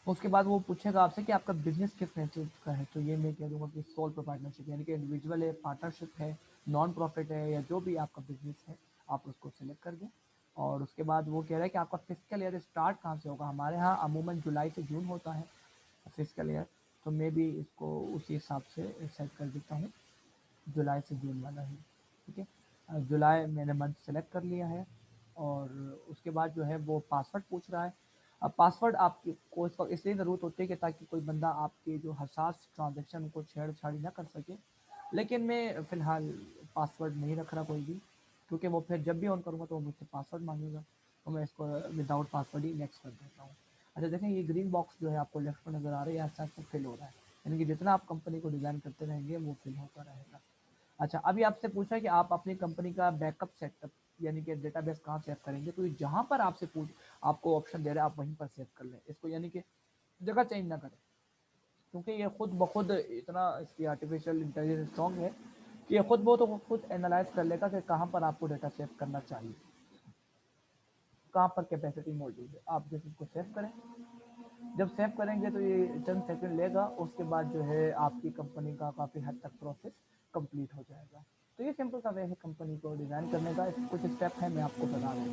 उसके बाद वो पूछेगा आपसे कि आपका बिज़नेस किस नेचर का है, तो ये मैं कह दूँगा कि सोल प्रोप्राइटरशिप, यानी कि इंडिविजुअल है, पार्टनरशिप है, नॉन प्रॉफिट है, या जो भी आपका बिज़नेस है आप उसको सेलेक्ट कर दें। और उसके बाद वो कह रहा है कि आपका फिजिकल ईयर स्टार्ट कहाँ से होगा। हमारे यहाँ अमूमन जुलाई से जून होता है फिजिकल ईयर, तो मैं भी इसको उसी हिसाब से सेट कर देता हूँ, जुलाई से जून वाला ही, ठीक है। जुलाई मैंने मंथ सेलेक्ट कर लिया है। और उसके बाद जो है वो पासवर्ड पूछ रहा है। अब पासवर्ड आपकी को इस वक्त इसलिए ज़रूरत होती है कि ताकि कोई बंदा आपके जो हसास ट्रांजेक्शन को छेड़छाड़ी ना कर सके। लेकिन मैं फ़िलहाल पासवर्ड नहीं रख रहा कोई भी, क्योंकि वो फिर जब भी ऑन करूँगा तो वो मुझसे पासवर्ड मांगेगा। तो मैं इसको विदाउट पासवर्ड ही नेक्स्ट कर देता हूँ। अच्छा, देखें ये ग्रीन बॉक्स जो है आपको लेफ्ट में नज़र आ रहा है, ऐसा ऐसा फिल हो रहा है, यानी कि जितना आप कंपनी को डिज़ाइन करते रहेंगे वो फिल होता रहेगा। अच्छा, अभी आपसे पूछा है कि आप अपनी कंपनी का बैकअप सेटअप यानी कि डेटाबेस कहाँ सेव करेंगे, तो ये जहाँ पर आपसे पूछ आपको ऑप्शन दे रहा है आप वहीं पर सेव कर लें इसको, यानी कि जगह चेंज ना करें, क्योंकि ये खुद ब खुद इतना इसकी आर्टिफिशियल इंटेलिजेंस स्ट्रॉन्ग है कि ये खुद बहुत खुद एनालाइज कर लेगा कि कहाँ पर आपको डेटा सेव करना चाहिए, कहाँ पर कैपेसिटी मौजूद है। आप जैसे इसको सेव करें, जब सेव करेंगे तो ये चंद सेकंड लेगा, उसके बाद जो है आपकी कंपनी का काफ़ी हद तक प्रोसेस कंप्लीट हो जाएगा। तो ये सिंपल सा वे है कंपनी को डिज़ाइन करने का, कुछ स्टेप है मैं आपको बता रहा हूँ।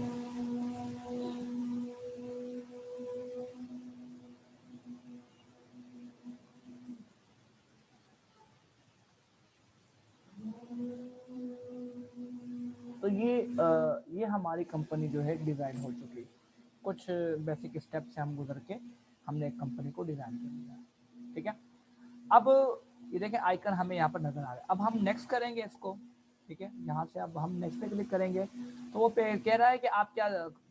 तो ये हमारी कंपनी जो है डिज़ाइन हो चुकी है, कुछ बेसिक स्टेप से हम गुजर के हमने एक कंपनी को डिज़ाइन कर लिया, ठीक है। अब ये देखें आइकन हमें यहाँ पर नजर आ रहा है, अब हम नेक्स्ट करेंगे इसको, ठीक है। यहाँ से अब हम नेक्स्ट पे क्लिक करेंगे तो वो पे कह रहा है कि आप क्या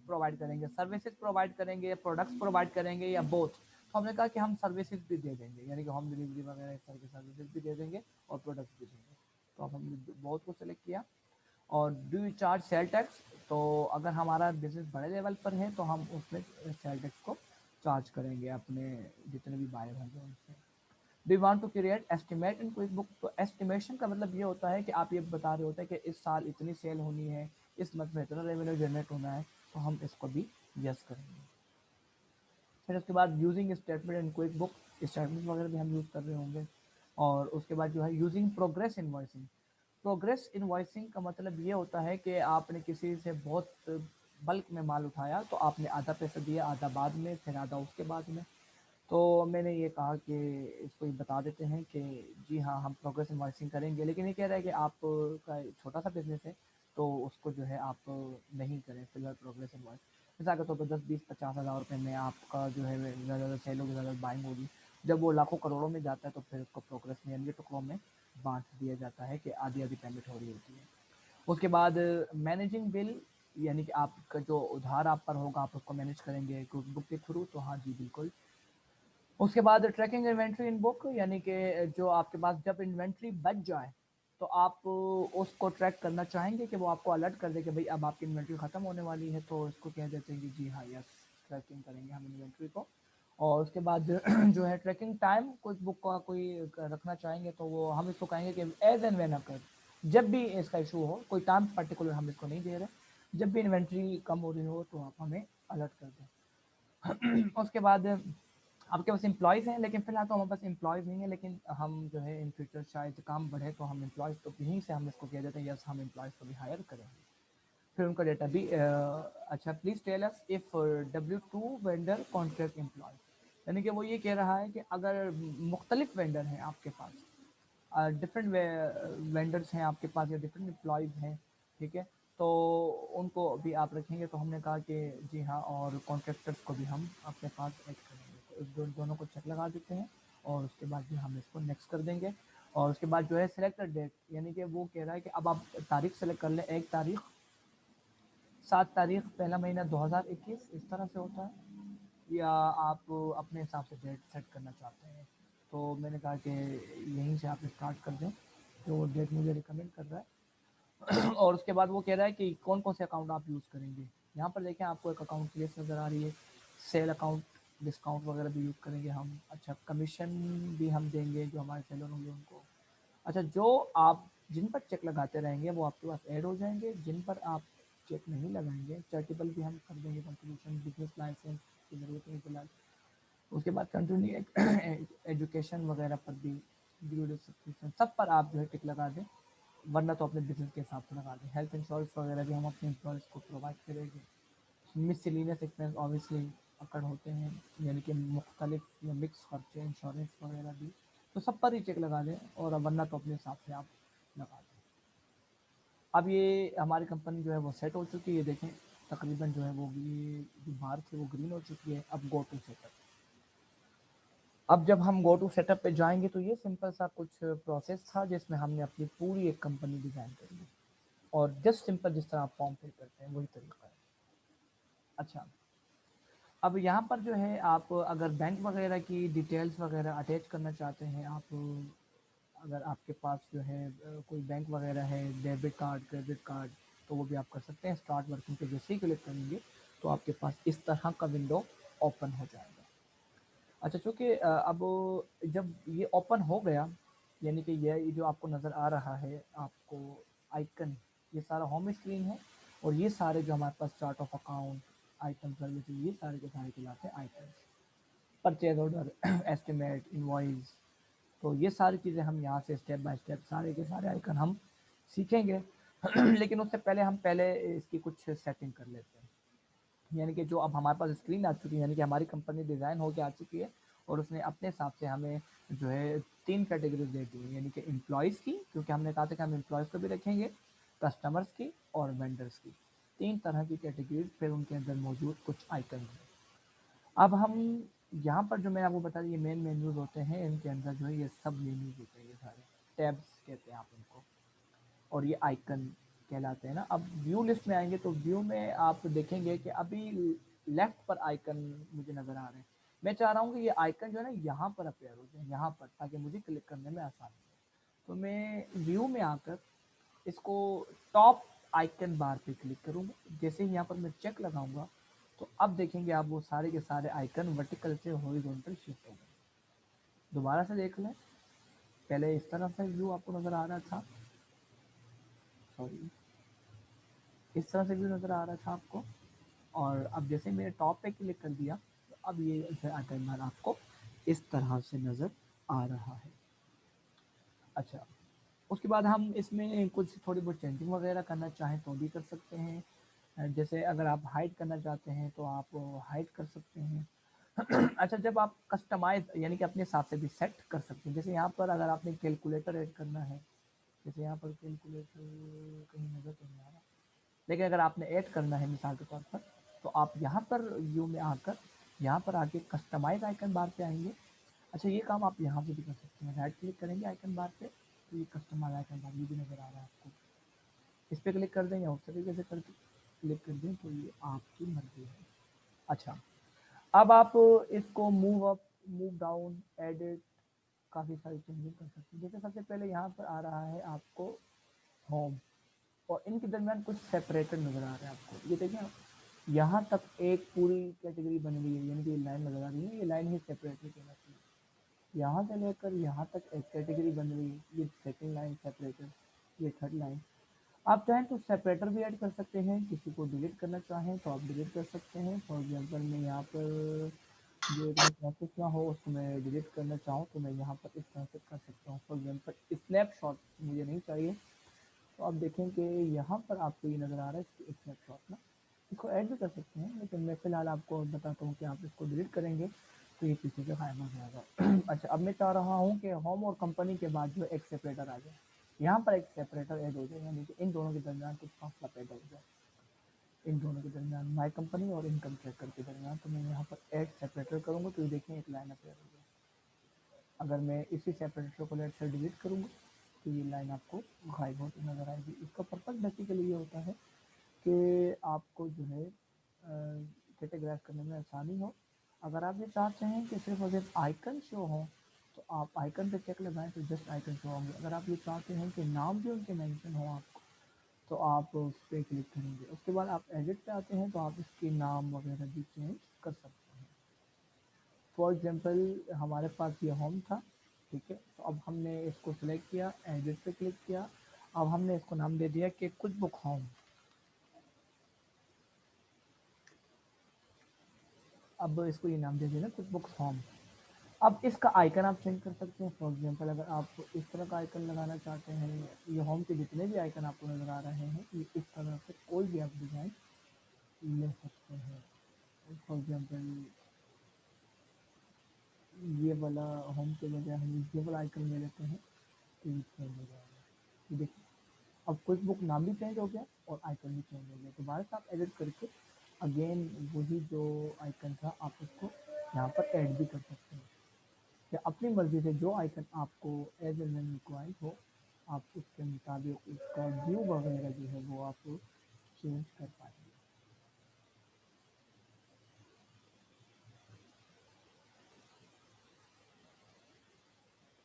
प्रोवाइड करेंगे, सर्विसेज प्रोवाइड करेंगे, प्रोडक्ट्स प्रोवाइड करेंगे या बोथ। तो हमने कहा कि हम सर्विसेज भी दे देंगे, यानी कि होम डिलीवरी वगैरह इस तरह की सर्विसेज भी दे देंगे और प्रोडक्ट्स भी देंगे। तो अब हमने बोथ को सिलेक्ट किया। और do you charge sale tax, तो अगर हमारा बिजनेस बड़े लेवल पर है तो हम उसमें सेल टैक्स को चार्ज करेंगे अपने जितने भी बायर होंगे उनसे। We want to create estimate in quick book, तो एस्टिमेशन का मतलब ये होता है कि आप ये बता रहे होते हैं कि इस साल इतनी सेल होनी है, इस मंथ में इतना रेवेन्यू जनरेट होना है, तो हम इसको भी यस करेंगे। फिर उसके बाद using statement in quick book, statement वगैरह भी हम यूज़ कर रहे होंगे। और उसके बाद जो है using progress invoicing, progress invoicing का मतलब ये होता है कि आपने किसी से बहुत बल्क में माल उठाया तो आपने आधा पैसा दिया, आधा बाद में, फिर आधा उसके बाद में। तो मैंने ये कहा कि इसको ये बता देते हैं कि जी हाँ हम प्रोग्रेस इनवॉइसिंग करेंगे, लेकिन ये कह रहा है कि आपका छोटा सा बिजनेस है तो उसको जो है आप नहीं करें फिलहाल प्रोग्रेस इनवॉइस। मिसाल के तौर पर 10 20 50 हज़ार रुपये में आपका जो है ज़्यादा ज़्यादा सेल होगी, ज़्यादा बाइंग होगी, जब वो लाखों करोड़ों में जाता है तो फिर उसको प्रोग्रेस में यानी टुकड़ों में बांट दिया जाता है कि आधी आधी पेमेंट हो रही होती है। उसके बाद मैनेजिंग बिल, यानी कि आपका जो उधार आप पर होगा आप उसको मैनेज करेंगे क्विक बुक के थ्रू, तो हाँ जी बिल्कुल। उसके बाद ट्रैकिंग इन्वेंट्री इन बुक, यानी कि जो आपके पास जब इन्वेंट्री बच जाए तो आप उसको ट्रैक करना चाहेंगे कि वो आपको अलर्ट कर दे कि भाई अब आपकी इन्वेंट्री ख़त्म होने वाली है, तो इसको कह देते हैं कि जी हाँ यस ट्रैकिंग करेंगे हम इन्वेंट्री को। और उसके बाद जो है ट्रैकिंग टाइम कोई बुक का कोई रखना चाहेंगे तो वो हम इसको कहेंगे कि एज एंड वेन अकर, जब भी इसका इशू हो, कोई टाइम पर्टिकुलर हम इसको नहीं दे रहे, जब भी इन्वेंट्री कम हो रही हो तो आप हमें अलर्ट कर दें। उसके बाद आपके पास एम्प्लॉयज़ हैं, लेकिन फिलहाल तो हमारे पास एम्प्लॉयज़ नहीं है, लेकिन हम जो है इन फ्यूचर शायद काम बढ़े तो हम एम्प्लॉयज़ तो यहीं से हम इसको कह देते हैं यस हम एम्प्लॉयज़ को भी हायर करेंगे। फिर उनका डेटा भी अच्छा please tell us if W2 vendor contract employ, यानी कि वो ये कह रहा है कि अगर मुख्तलिफ वेंडर हैं आपके पास, डिफरेंट वेंडर्स हैं आपके पास या डिफरेंट एम्प्लॉयज़ हैं, ठीक है, तो उनको भी आप रखेंगे। तो हमने कहा कि जी हाँ, और कॉन्ट्रैक्टर्स को भी हम अपने पास ऐड करेंगे, तो इस दोनों को चेक लगा देते हैं और उसके बाद जो हम इसको नेक्स्ट कर देंगे। और उसके बाद जो है सिलेक्टेड डेट, यानी कि वो कह रहा है कि अब आप तारीख सेलेक्ट कर लें, 1 तारीख, 7 तारीख, पहला महीना 2021, इस तरह से होता है, या आप अपने हिसाब से डेट सेट करना चाहते हैं। तो मैंने कहा कि यहीं से आप स्टार्ट कर दें, जो डेट मुझे रिकमेंड कर रहा है। और उसके बाद वो कह रहा है कि कौन कौन से अकाउंट आप यूज़ करेंगे। यहाँ पर देखें आपको एक अकाउंट की लिस्ट नज़र आ रही है, सेल अकाउंट, डिस्काउंट वगैरह भी यूज़ करेंगे हम। अच्छा, कमीशन भी हम देंगे जो हमारे सेलर होंगे उनको। अच्छा, जो आप जिन पर चेक लगाते रहेंगे वो आपके पास ऐड हो जाएंगे, जिन पर आप चेक नहीं लगाएंगे चैरिटेबल भी हम कर देंगे कंट्रीब्यूशन, बिजनेस लाइसेंस की ज़रूरत नहीं फिलहाल। उसके बाद कंटिन्यू एजुकेशन वगैरह पर भी, वीडियो सब्सक्रिप्शन सब पर आप जो है टिक लगा दें, वरना तो अपने बिजनेस के हिसाब से लगा दें। हेल्थ इंश्योरेंस वगैरह भी हम अपने एम्प्लॉयज़ को प्रोवाइड करेंगे। मिससेलेनियस एक्सपेंस ऑब्वियसली अकर होते हैं, यानी कि मुख्तलिफ या मिक्स खर्चे, इंश्योरेंस वगैरह भी, तो सब पर ही चेक लगा दें, और वरना तो अपने हिसाब से आप लगा दें। अब ये हमारी कंपनी जो है वो सेट हो चुकी है, देखें तकरीबन जो है वो ये जो बार थी वो ग्रीन हो चुकी है। अब गो टू सेटअप, अब जब हम गो टू सेटअप पे जाएंगे तो ये सिंपल सा कुछ प्रोसेस था जिसमें हमने अपनी पूरी एक कंपनी डिज़ाइन कर ली, और जस्ट सिंपल जिस तरह आप फॉर्म फिल करते हैं वही तरीका है। अच्छा, अब यहाँ पर जो है आप अगर बैंक वगैरह की डिटेल्स वगैरह अटैच करना चाहते हैं, आप अगर आपके पास जो है कोई बैंक वगैरह है, डेबिट कार्ड, क्रेडिट कार्ड, तो वो भी आप कर सकते हैं। स्टार्ट वर्किंग पे जैसे ही क्लिक करेंगे तो आपके पास इस तरह का विंडो ओपन हो जाएगा। अच्छा, चूँकि अब जब ये ओपन हो गया, यानी कि ये जो आपको नज़र आ रहा है आपको आइकन, ये सारा होम स्क्रीन है और ये सारे जो हमारे पास chart of account, item services, ये सारे के सारे कहलाते हैं icons. Purchase order, estimate, invoice, तो ये सारी चीज़ें हम यहाँ से स्टेप बाय स्टेप सारे के सारे आइकन हम सीखेंगे। लेकिन उससे पहले हम पहले इसकी कुछ सेटिंग कर लेते हैं। यानी कि जो अब हमारे पास स्क्रीन आ चुकी है, यानी कि हमारी कंपनी डिज़ाइन होके आ चुकी है और उसने अपने हिसाब से हमें जो है 3 कैटेगरीज़ दे दी है, यानी कि एम्प्लॉइज़ की, क्योंकि हमने कहा था कि हम एम्प्लॉइज़ को भी रखेंगे, कस्टमर्स की और वेंडर्स की। 3 तरह की कैटेगरीज़, फिर उनके अंदर मौजूद कुछ आइकन हैं। अब हम यहाँ पर जो मैंने आपको बता दी, ये मेन मेन्यूज़ होते हैं, इनके अंदर जो है ये सब मेन्यूज़ होते हैं, ये सारे टैब्स कहते हैं आप इनको, और ये आइकन कहलाते हैं ना। अब व्यू लिस्ट में आएंगे तो व्यू में आप देखेंगे कि अभी लेफ्ट पर आइकन मुझे नज़र आ रहे हैं। मैं चाह रहा हूँ कि ये आइकन जो है ना यहाँ पर अपेयर हो जाए, यहाँ पर, ताकि मुझे क्लिक करने में आसानी हो। तो मैं व्यू में आकर इसको टॉप आइकन बार पे क्लिक करूँगा। जैसे ही यहाँ पर मैं चेक लगाऊंगा तो अब देखेंगे आप वो सारे के सारे आइकन वर्टिकल से हॉरिजॉन्टल शिफ्ट हो गए। दोबारा से देख लें, पहले इस तरह से व्यू आपको नज़र आ रहा था, सॉरी, इस तरह से व्यू नज़र आ रहा था आपको, और अब जैसे मैंने टॉप पे क्लिक कर दिया तो अब ये आइकन बार आपको इस तरह से नज़र आ रहा है। अच्छा, उसके बाद हम इसमें कुछ थोड़ी बहुत चेंजिंग वगैरह करना चाहें तो भी कर सकते हैं। जैसे अगर आप हाइड करना चाहते हैं तो आप हाइड कर सकते हैं। अच्छा, जब आप कस्टमाइज यानी कि अपने हिसाब से भी सेट कर सकते हैं, जैसे यहाँ पर अगर आपने कैलकुलेटर ऐड करना है, जैसे यहाँ पर कैलकुलेटर कहीं नज़र तो नहीं आ रहा, लेकिन अगर आपने ऐड करना है मिसाल के तौर पर, तो आप यहाँ पर व्यू में आकर यहाँ पर आके कस्टमाइज आइकन बार पे आएंगे। अच्छा, ये काम आप यहाँ पे भी कर सकते हैं, राइट क्लिक करेंगे आइकन बार पे तो ये कस्टमाइज आइकन बार ये भी नज़र आ रहा है आपको। इस पर क्लिक कर दें या उस तरीके से कर क्लिक कर दें, तो ये आपकी मर्जी है। अच्छा, अब आप इसको move up, move down, edit, काफ़ी सारी चेंजिंग कर सकते हैं। जैसे सबसे पहले यहाँ पर आ रहा है आपको होम, और इनके दरमियान कुछ सेपरेटेड नज़र आ रहे हैं आपको, ये देखिए यहाँ तक एक पूरी कैटेगरी बन रही है, यानी कि ये लाइन नज़र आ रही है, ये लाइन ही सेपरेटेड कहलाती है। यहाँ से लेकर यहाँ तक एक कैटेगरी बन रही है, ये सेकंड लाइन सेपरेटेड, ये थर्ड लाइन। आप चाहें तो सेपरेटर भी ऐड कर सकते हैं, किसी को डिलीट करना चाहें तो आप डिलीट कर सकते हैं। फॉर एग्जांपल मैं यहाँ पर जो एक मैसेज ना हो उसको मैं डिलीट करना चाहूँ तो मैं यहाँ पर इस तरह से कर सकता हूँ। फॉर एग्जांपल स्नैपशॉट मुझे नहीं चाहिए, तो आप देखें कि यहाँ पर आपको ये नज़र आ रहा है स्नैपशॉट ना, इसको ऐड भी कर सकते हैं, लेकिन मैं फ़िलहाल आपको बताता हूँ कि आप इसको डिलीट करेंगे तो ये पीछे से गायब हो जाएगा। अच्छा, अब मैं चाह रहा हूँ कि होम और कंपनी के बाद जो एक सेपरेटर आ जाए, यहाँ पर एक सेपरेटर ऐड हो जाए, यानी कि इन दोनों के दरमियान कुछ फासला पैदा हो जाए, इन दोनों के दरमियान, माई कंपनी और इनकम ट्रैकर के दरमियान। तो मैं यहाँ पर ऐड सेपरेटर करूँगा तो ये देखिए एक लाइन अपेयर हो जाए। अगर मैं इसी सेपरेटर को लेट से डिलीट करूँगा तो ये लाइन आपको गायब होती नज़र आएगी। इसका पर्पज़ बेसिकली ये होता है कि आपको जो है कैटेगराइज करने में आसानी हो। अगर आप ये चाहते हैं कि सिर्फ और सिर्फ आइकन शो हो तो आप आइकन पे चेक लगाएं तो जस्ट आइकन शो होंगे। अगर आप ये चाहते हैं कि नाम भी उनके मेंशन हो आपको तो आप उस पर क्लिक करेंगे। उसके बाद आप एडिट पे आते हैं तो आप इसके नाम वगैरह भी चेंज कर सकते हैं। फॉर एग्जांपल हमारे पास ये होम था, ठीक है, तो अब हमने इसको सिलेक्ट किया, एडिट पे क्लिक किया, अब हमने इसको नाम दे दिया कि कुछ बुक होम। अब इसको ये नाम दे दिया ना कुछ बुक्स होम। अब इसका आइकन आप चेंज कर सकते हैं। फॉर एग्जांपल अगर आप इस तरह का आइकन लगाना चाहते हैं, ये होम के जितने भी आइकन आपको नज़र आ रहे हैं ये इस तरह से कोई भी आप डिज़ाइन ले सकते हैं। फॉर एग्जांपल ये वाला होम के बजाय हम ये वाला आइकन ले लेते हैं तो ये चेंज हो जाएगा। ये देखिए अब कुछ बुक नाम भी चेंज हो गया और आइकन भी चेंज हो गया। दोबारा से आप एडिट करके अगेन वही जो आइकन था आप उसको यहाँ पर ऐड भी कर सकते हैं, या अपनी मर्ज़ी से जो आइकन आपको एज एंड व्हेन रिक्वायर्ड हो आप उसके मुताबिक उसका व्यू वगैरह जो है वो आप चेंज कर पाएंगे।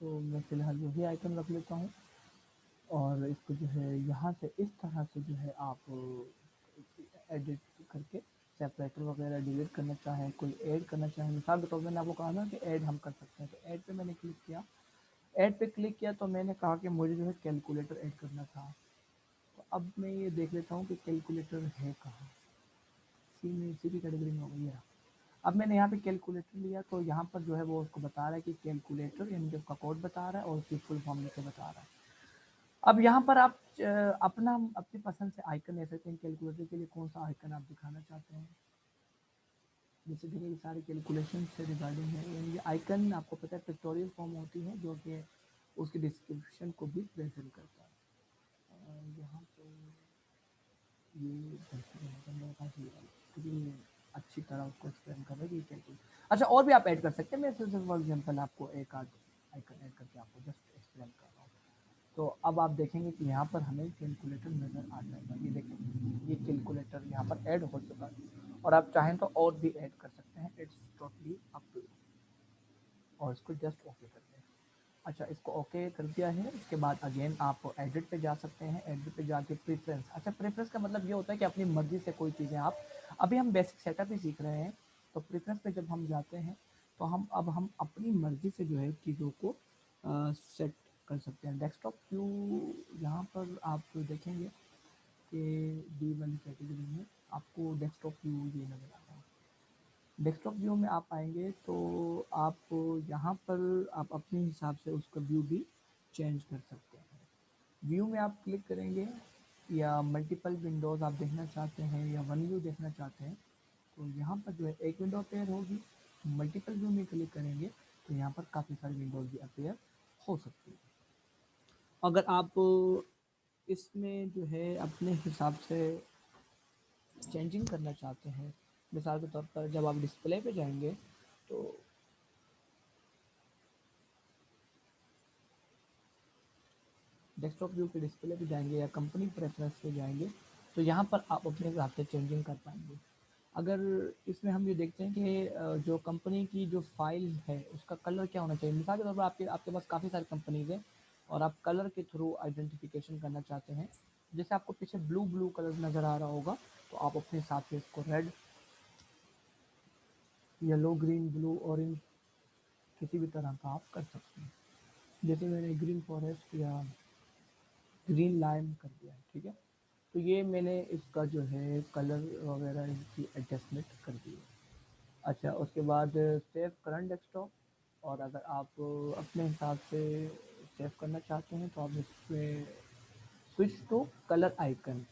तो मैं फ़िलहाल वही आइकन रख लेता हूँ और इसको जो है यहाँ से इस तरह से जो है आप एडिट करके सेपरेटर वगैरह डिलीट करना चाहें, कोई ऐड करना चाहें, मिसाल के तौर पे मैंने आपको कहा ना कि ऐड हम कर सकते हैं, तो ऐड पे मैंने क्लिक किया। ऐड पे क्लिक किया तो मैंने कहा कि मुझे जो है कैलकुलेटर ऐड करना था। तो अब मैं ये देख लेता हूँ कि कैलकुलेटर है कहाँ। सी की कैटेगरी में हो गई है। अब मैंने यहाँ पे कैलकुलेटर लिया तो यहाँ पर जो है वो उसको बता रहा है कि कैलकुलेटर यानी कि उसका कोड बता रहा है और उसकी फुल फॉर्म लिखे बता रहा है। अब यहाँ पर आप अपना अपनी पसंद से आइकन ले सकते हैं। कैलकुलेटर के लिए कौन सा आइकन आप दिखाना चाहते हैं, जैसे देखिए सारी कैलकुलेशन से रिगार्डिंग है। यानी कि आइकन आपको पता है पिक्टोरियल फॉर्म होती है जो कि उसकी डिस्क्रिप्शन को भी प्रेजेंट करता है। यहाँ पे ये मेरे पास ये क्योंकि अच्छी तरह उसको एक्सप्लेन कर रहे हैं कि कैसे। अच्छा और भी आप ऐड कर सकते हैं, मैं सिर्फ फॉर एग्जाम्पल आपको एक आध आइकन ऐड करके आपको जस्ट एक्सप्लेन कर रहा हूँ। तो अब आप देखेंगे कि यहाँ पर हमें कैलकुलेटर नज़र आ जाएगा। ये देखें ये कैलकुलेटर यहाँ पर ऐड हो चुका है और आप चाहें तो और भी ऐड कर सकते हैं। It's totally up to you और इसको जस्ट ओके कर दें। अच्छा इसको ओके कर दिया है, इसके बाद अगेन आप एडिट पे जा सकते हैं। एडिट पे जाके प्रेफरेंस, अच्छा प्रेफरेंस का मतलब ये होता है कि अपनी मर्जी से कोई चीज़ें आप, अभी हम बेसिक सेटअप ही सीख रहे हैं तो प्रेफरेंस पे जब हम जाते हैं तो हम अपनी मर्जी से जो है चीज़ों को सेट कर सकते हैं। डेस्कटॉप व्यू यहाँ पर आप देखेंगे कि डी वाली कैटेगरी में आपको डेस्कटॉप व्यू ये नज़र आता है। डेस्कटॉप व्यू में आप आएंगे तो आप यहाँ पर आप अपने हिसाब से उसका व्यू भी चेंज कर सकते हैं। व्यू में आप क्लिक करेंगे या मल्टीपल विंडोज़ आप देखना चाहते हैं या वन व्यू देखना चाहते हैं तो यहाँ पर जो है एक विंडो अपेयर होगी। मल्टीपल व्यू में क्लिक करेंगे तो यहाँ पर काफ़ी सारी विंडोज़ भी अपेयर हो सकती है। अगर आप इसमें जो है अपने हिसाब से चेंजिंग करना चाहते हैं, मिसाल के तौर पर जब आप डिस्प्ले पे जाएंगे तो डेस्कटॉप व्यू के डिस्प्ले पे जाएंगे या कंपनी प्रेफरेंस पे जाएंगे तो यहाँ पर आप अपने हिसाब से चेंजिंग कर पाएंगे। अगर इसमें हम ये देखते हैं कि जो कंपनी की जो फाइल है उसका कलर क्या होना चाहिए। मिसाल के तौर पर आपके आपके पास काफ़ी सारी कंपनीज हैं और आप कलर के थ्रू आइडेंटिफिकेशन करना चाहते हैं। जैसे आपको पीछे ब्लू ब्लू कलर नज़र आ रहा होगा तो आप अपने हिसाब से इसको red, yellow, green, blue, orange किसी भी तरह का आप कर सकते हैं। जैसे मैंने ग्रीन फॉरेस्ट या ग्रीन लाइम कर दिया है, ठीक है। तो ये मैंने इसका जो है कलर वगैरह इसकी एडजस्टमेंट कर दी है। अच्छा उसके बाद सेव करंट डेस्कटॉप, और अगर आप अपने हिसाब से सेव करना चाहते हैं तो आप इसमें स्विच टू कलर आइकन,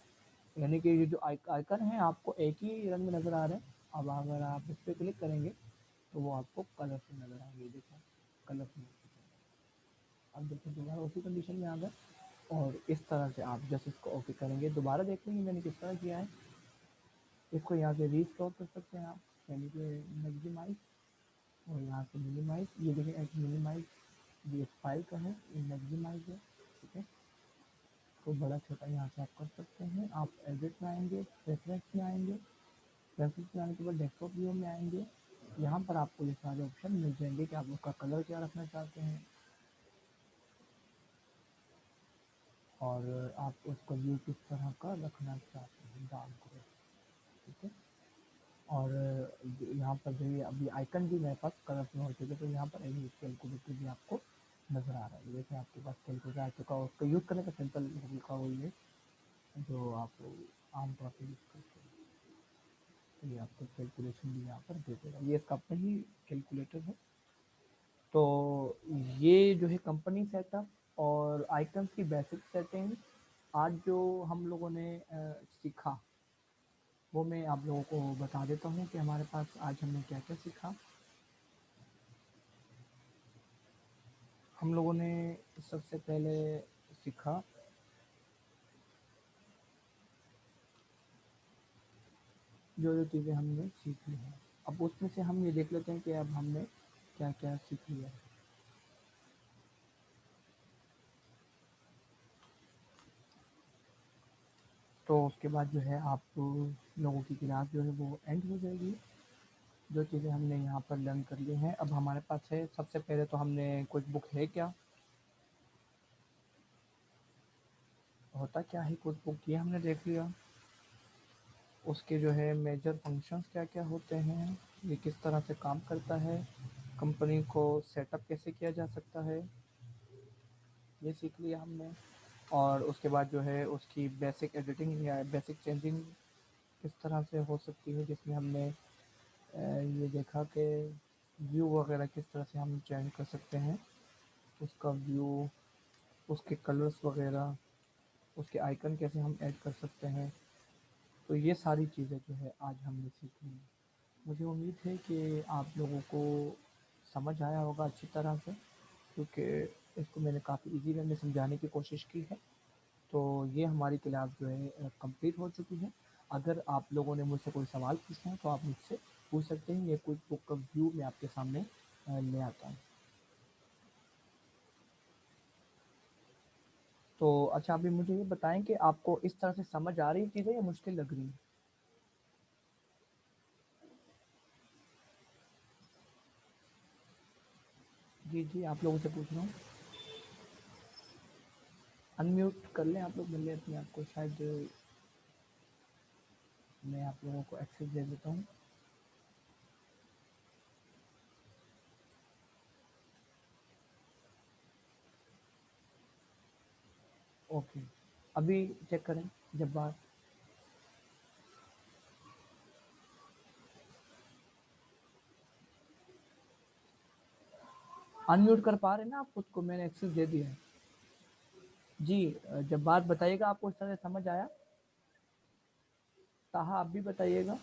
यानी कि ये जो आइकन है आपको एक ही रंग में नज़र आ रहे हैं। अब अगर आप इस पर क्लिक करेंगे तो वो आपको कलरफुल नज़र आएंगे। देखो कलरफुल, अब देखो दोबारा उसी कंडीशन में आ गए। और इस तरह से आप जैसे इसको ओके करेंगे दोबारा देख लेंगे मैंने किस तरह किया है। इसको यहाँ से रीस्टोर कर सकते हैं आप, यानी कि मैक्सिमाइज और यहाँ से मिनिमाइज। ये देखें एक मिनिमाइज ये फाइल का है, ये मैक्सिमाइज है, ठीक है। तो बड़ा छोटा यहाँ से आप कर सकते हैं। आप एडिट में आएंगे, प्रेफरेंस में आएंगे, प्रेफरेंस में आने के बाद डेस्कटॉप व्यू में आएंगे। यहाँ पर आपको ये सारे ऑप्शन मिल जाएंगे कि आप उसका कलर क्या रखना चाहते हैं और आप उसका व्यू किस तरह का रखना चाहते हैं डाल कर, ठीक है। और यहाँ पर जो ये अभी आइकन भी मेरे पास कलरफुल हो चुके तो यहाँ पर एक कैलकुलेटर भी आपको नज़र आ रहा है। जैसे आपके पास कैलकुलेटर आ चुका हो उसका यूज़ करने का सिंपल तरीका वही है जो आप आमतौर पर यूज़ करते हैं। तो ये आपको कैलकुलेशन भी यहाँ पर दे देगा। ये इसका अपना ही कैलकुलेटर है। तो ये जो है कंपनी सेटअप और आइकन्स की बेसिक सेटिंग आज जो हम लोगों ने सीखा वो मैं आप लोगों को बता देता हूँ कि हमारे पास आज हमने क्या क्या सीखा। हम लोगों ने सबसे पहले सीखा जो जो चीज़ें हमने सीख ली हैं। अब उसमें से हम ये देख लेते हैं कि अब हमने क्या क्या सीख लिया है। तो उसके बाद जो है आप लोगों की क्लास जो है वो एंड हो जाएगी। जो चीज़ें हमने यहाँ पर लर्न कर ली हैं अब हमारे पास है। सबसे पहले तो हमने क्विक बुक है क्या, होता क्या है क्विक बुक, ये हमने देख लिया। उसके जो है मेजर फंक्शंस क्या क्या होते हैं, ये किस तरह से काम करता है, कंपनी को सेटअप कैसे किया जा सकता है, ये सीख लिया हमने। और उसके बाद जो है उसकी बेसिक एडिटिंग या बेसिक चेंजिंग किस तरह से हो सकती है, जिसमें हमने ये देखा कि व्यू वगैरह किस तरह से हम चेंज कर सकते हैं, उसका व्यू, उसके कलर्स वगैरह, उसके आइकन कैसे हम ऐड कर सकते हैं। तो ये सारी चीज़ें जो है आज हमने सीखी हैं। मुझे उम्मीद है कि आप लोगों को समझ आया होगा अच्छी तरह से, क्योंकि इसको मैंने काफ़ी इजी वे में समझाने की कोशिश की है। तो ये हमारी क्लास जो है कंप्लीट हो चुकी है। अगर आप लोगों ने मुझसे कोई सवाल पूछना है तो आप मुझसे पूछ सकते हैं। ये क्विक बुक का व्यू मैं आपके सामने ले आता हूँ। तो अच्छा, अभी मुझे ये बताएं कि आपको इस तरह से समझ आ रही चीज़ें या मुश्किल लग रही है? जी जी, आप लोगों से पूछ रहा हूँ। अनम्यूट कर लें आप लोग, मिल लें अपने आप को, शायद मैं आप लोगों को एक्सेस दे देता हूँ। ओके, अभी चेक करें जब बात अनम्यूट कर पा रहे हैं ना आप खुद को, मैंने एक्सेस दे दिया है। जी, जब बात बताइएगा आपको इस तरह से समझ आया। ताहा आप भी बताइएगा।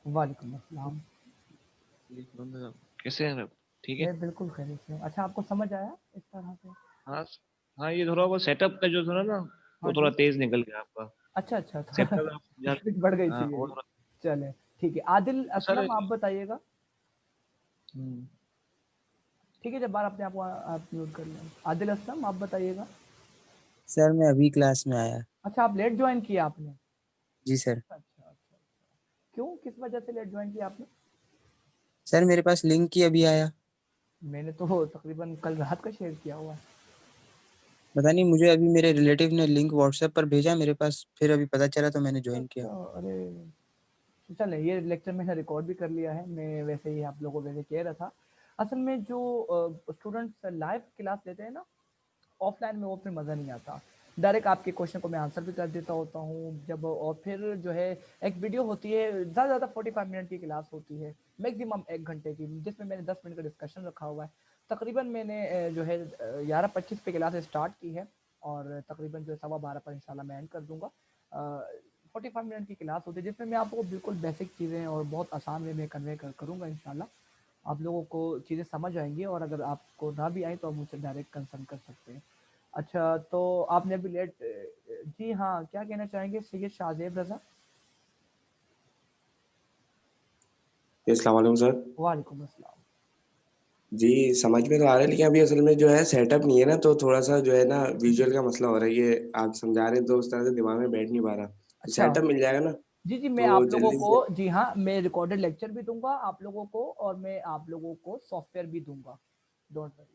वालेकुम अस्सलाम। कैसे हैं आप? ठीक है। मैं बिल्कुल खैरियत से हूँ। अच्छा, आपको समझ आया इस तरह से? हाँ। हाँ, ये थोड़ा वो सेटअप का जो थोड़ा ना, हाँ वो थोड़ा जी। तेज निकल गया आपका। अच्छा अच्छा, थोड़ा सेटअप आप स्पीड बढ़ गई हाँ, थी वो यही। थोड़ा। चले, ठीक है। आदिल सर। असलम आप बताइएगा। हम्म, ठीक है, जब बार अपने आप को आप म्यूट कर लें। आदिल असलम आप बताइएगा। सर मैं अभी क्लास में आया। अच्छा, आप लेट ज्वाइन किया आपने? जी सर। अच्छा अच्छा, क्यों, किस वजह से लेट ज्वाइन किया आपने? सर मेरे पास लिंक ही अभी आया। मैंने तो तकरीबन कल रात का शेयर किया हुआ है। पता नहीं, मुझे अभी मेरे रिलेटिव ने लिंक व्हाट्सएप पर भेजा मेरे पास, फिर अभी पता चला तो मैंने अच्छा ज्वाइन किया। अच्छा, अरे तो चलें, ये लेक्चर मैंने रिकॉर्ड भी कर लिया है। मैं वैसे ही आप लोगों को वैसे कह रहा था। असल में जो स्टूडेंट्स लाइव क्लास लेते हैं ना, ऑफलाइन में वो फिर मज़ा नहीं आता। डायरेक्ट आपके क्वेश्चन को मैं आंसर भी कर देता होता हूँ जब, और फिर जो है एक वीडियो होती है, ज़्यादा से ज़्यादा 45 मिनट की क्लास होती है, मैक्सिमम 1 घंटे की, जिसमें मैंने 10 मिनट का डिस्कशन रखा हुआ है। तकरीबन मैंने जो है 11:25 पे क्लास स्टार्ट की है, और तकरीबन जो है 12:15 पर इंशाल्लाह मैं एंड कर दूंगा। 45 मिनट की क्लास होती है, जिसमें मैं आपको बिल्कुल बेसिक चीज़ें और बहुत आसान वे में कन्वे करूँगा इंशाल्लाह। आप लोगों को चीज़ें समझ आएंगी, और अगर आपको ना भी आए तो आप मुझसे डायरेक्ट कंसल्ट कर सकते हैं। अच्छा, तो आपने अभी लेट, जी हाँ, क्या कहना चाहेंगे सैयद शाहजेब रज़ा? अस्सलाम वालेकुम सर। वालेकुम अस्सलाम। जी, समझ में तो आ रहा है, लेकिन अभी असल में जो है सेटअप नहीं है ना, तो थोड़ा-सा जो है ना विज़ुअल का मसला हो रहा है। ये आप समझा रहे हैं तो उस तरह से दिमाग में बैठ नहीं पा रहा। तो अच्छा, सेटअप मिल जाएगा ना, जी जी, मैं तो आप लोगों जल्दी को, से। जी हाँ, मैं रिकॉर्डेड लेक्चर भी दूंगा आप लोगों को, और मैं आप लोगों को सॉफ्टवेयर भी दूंगा। डोंट वरी,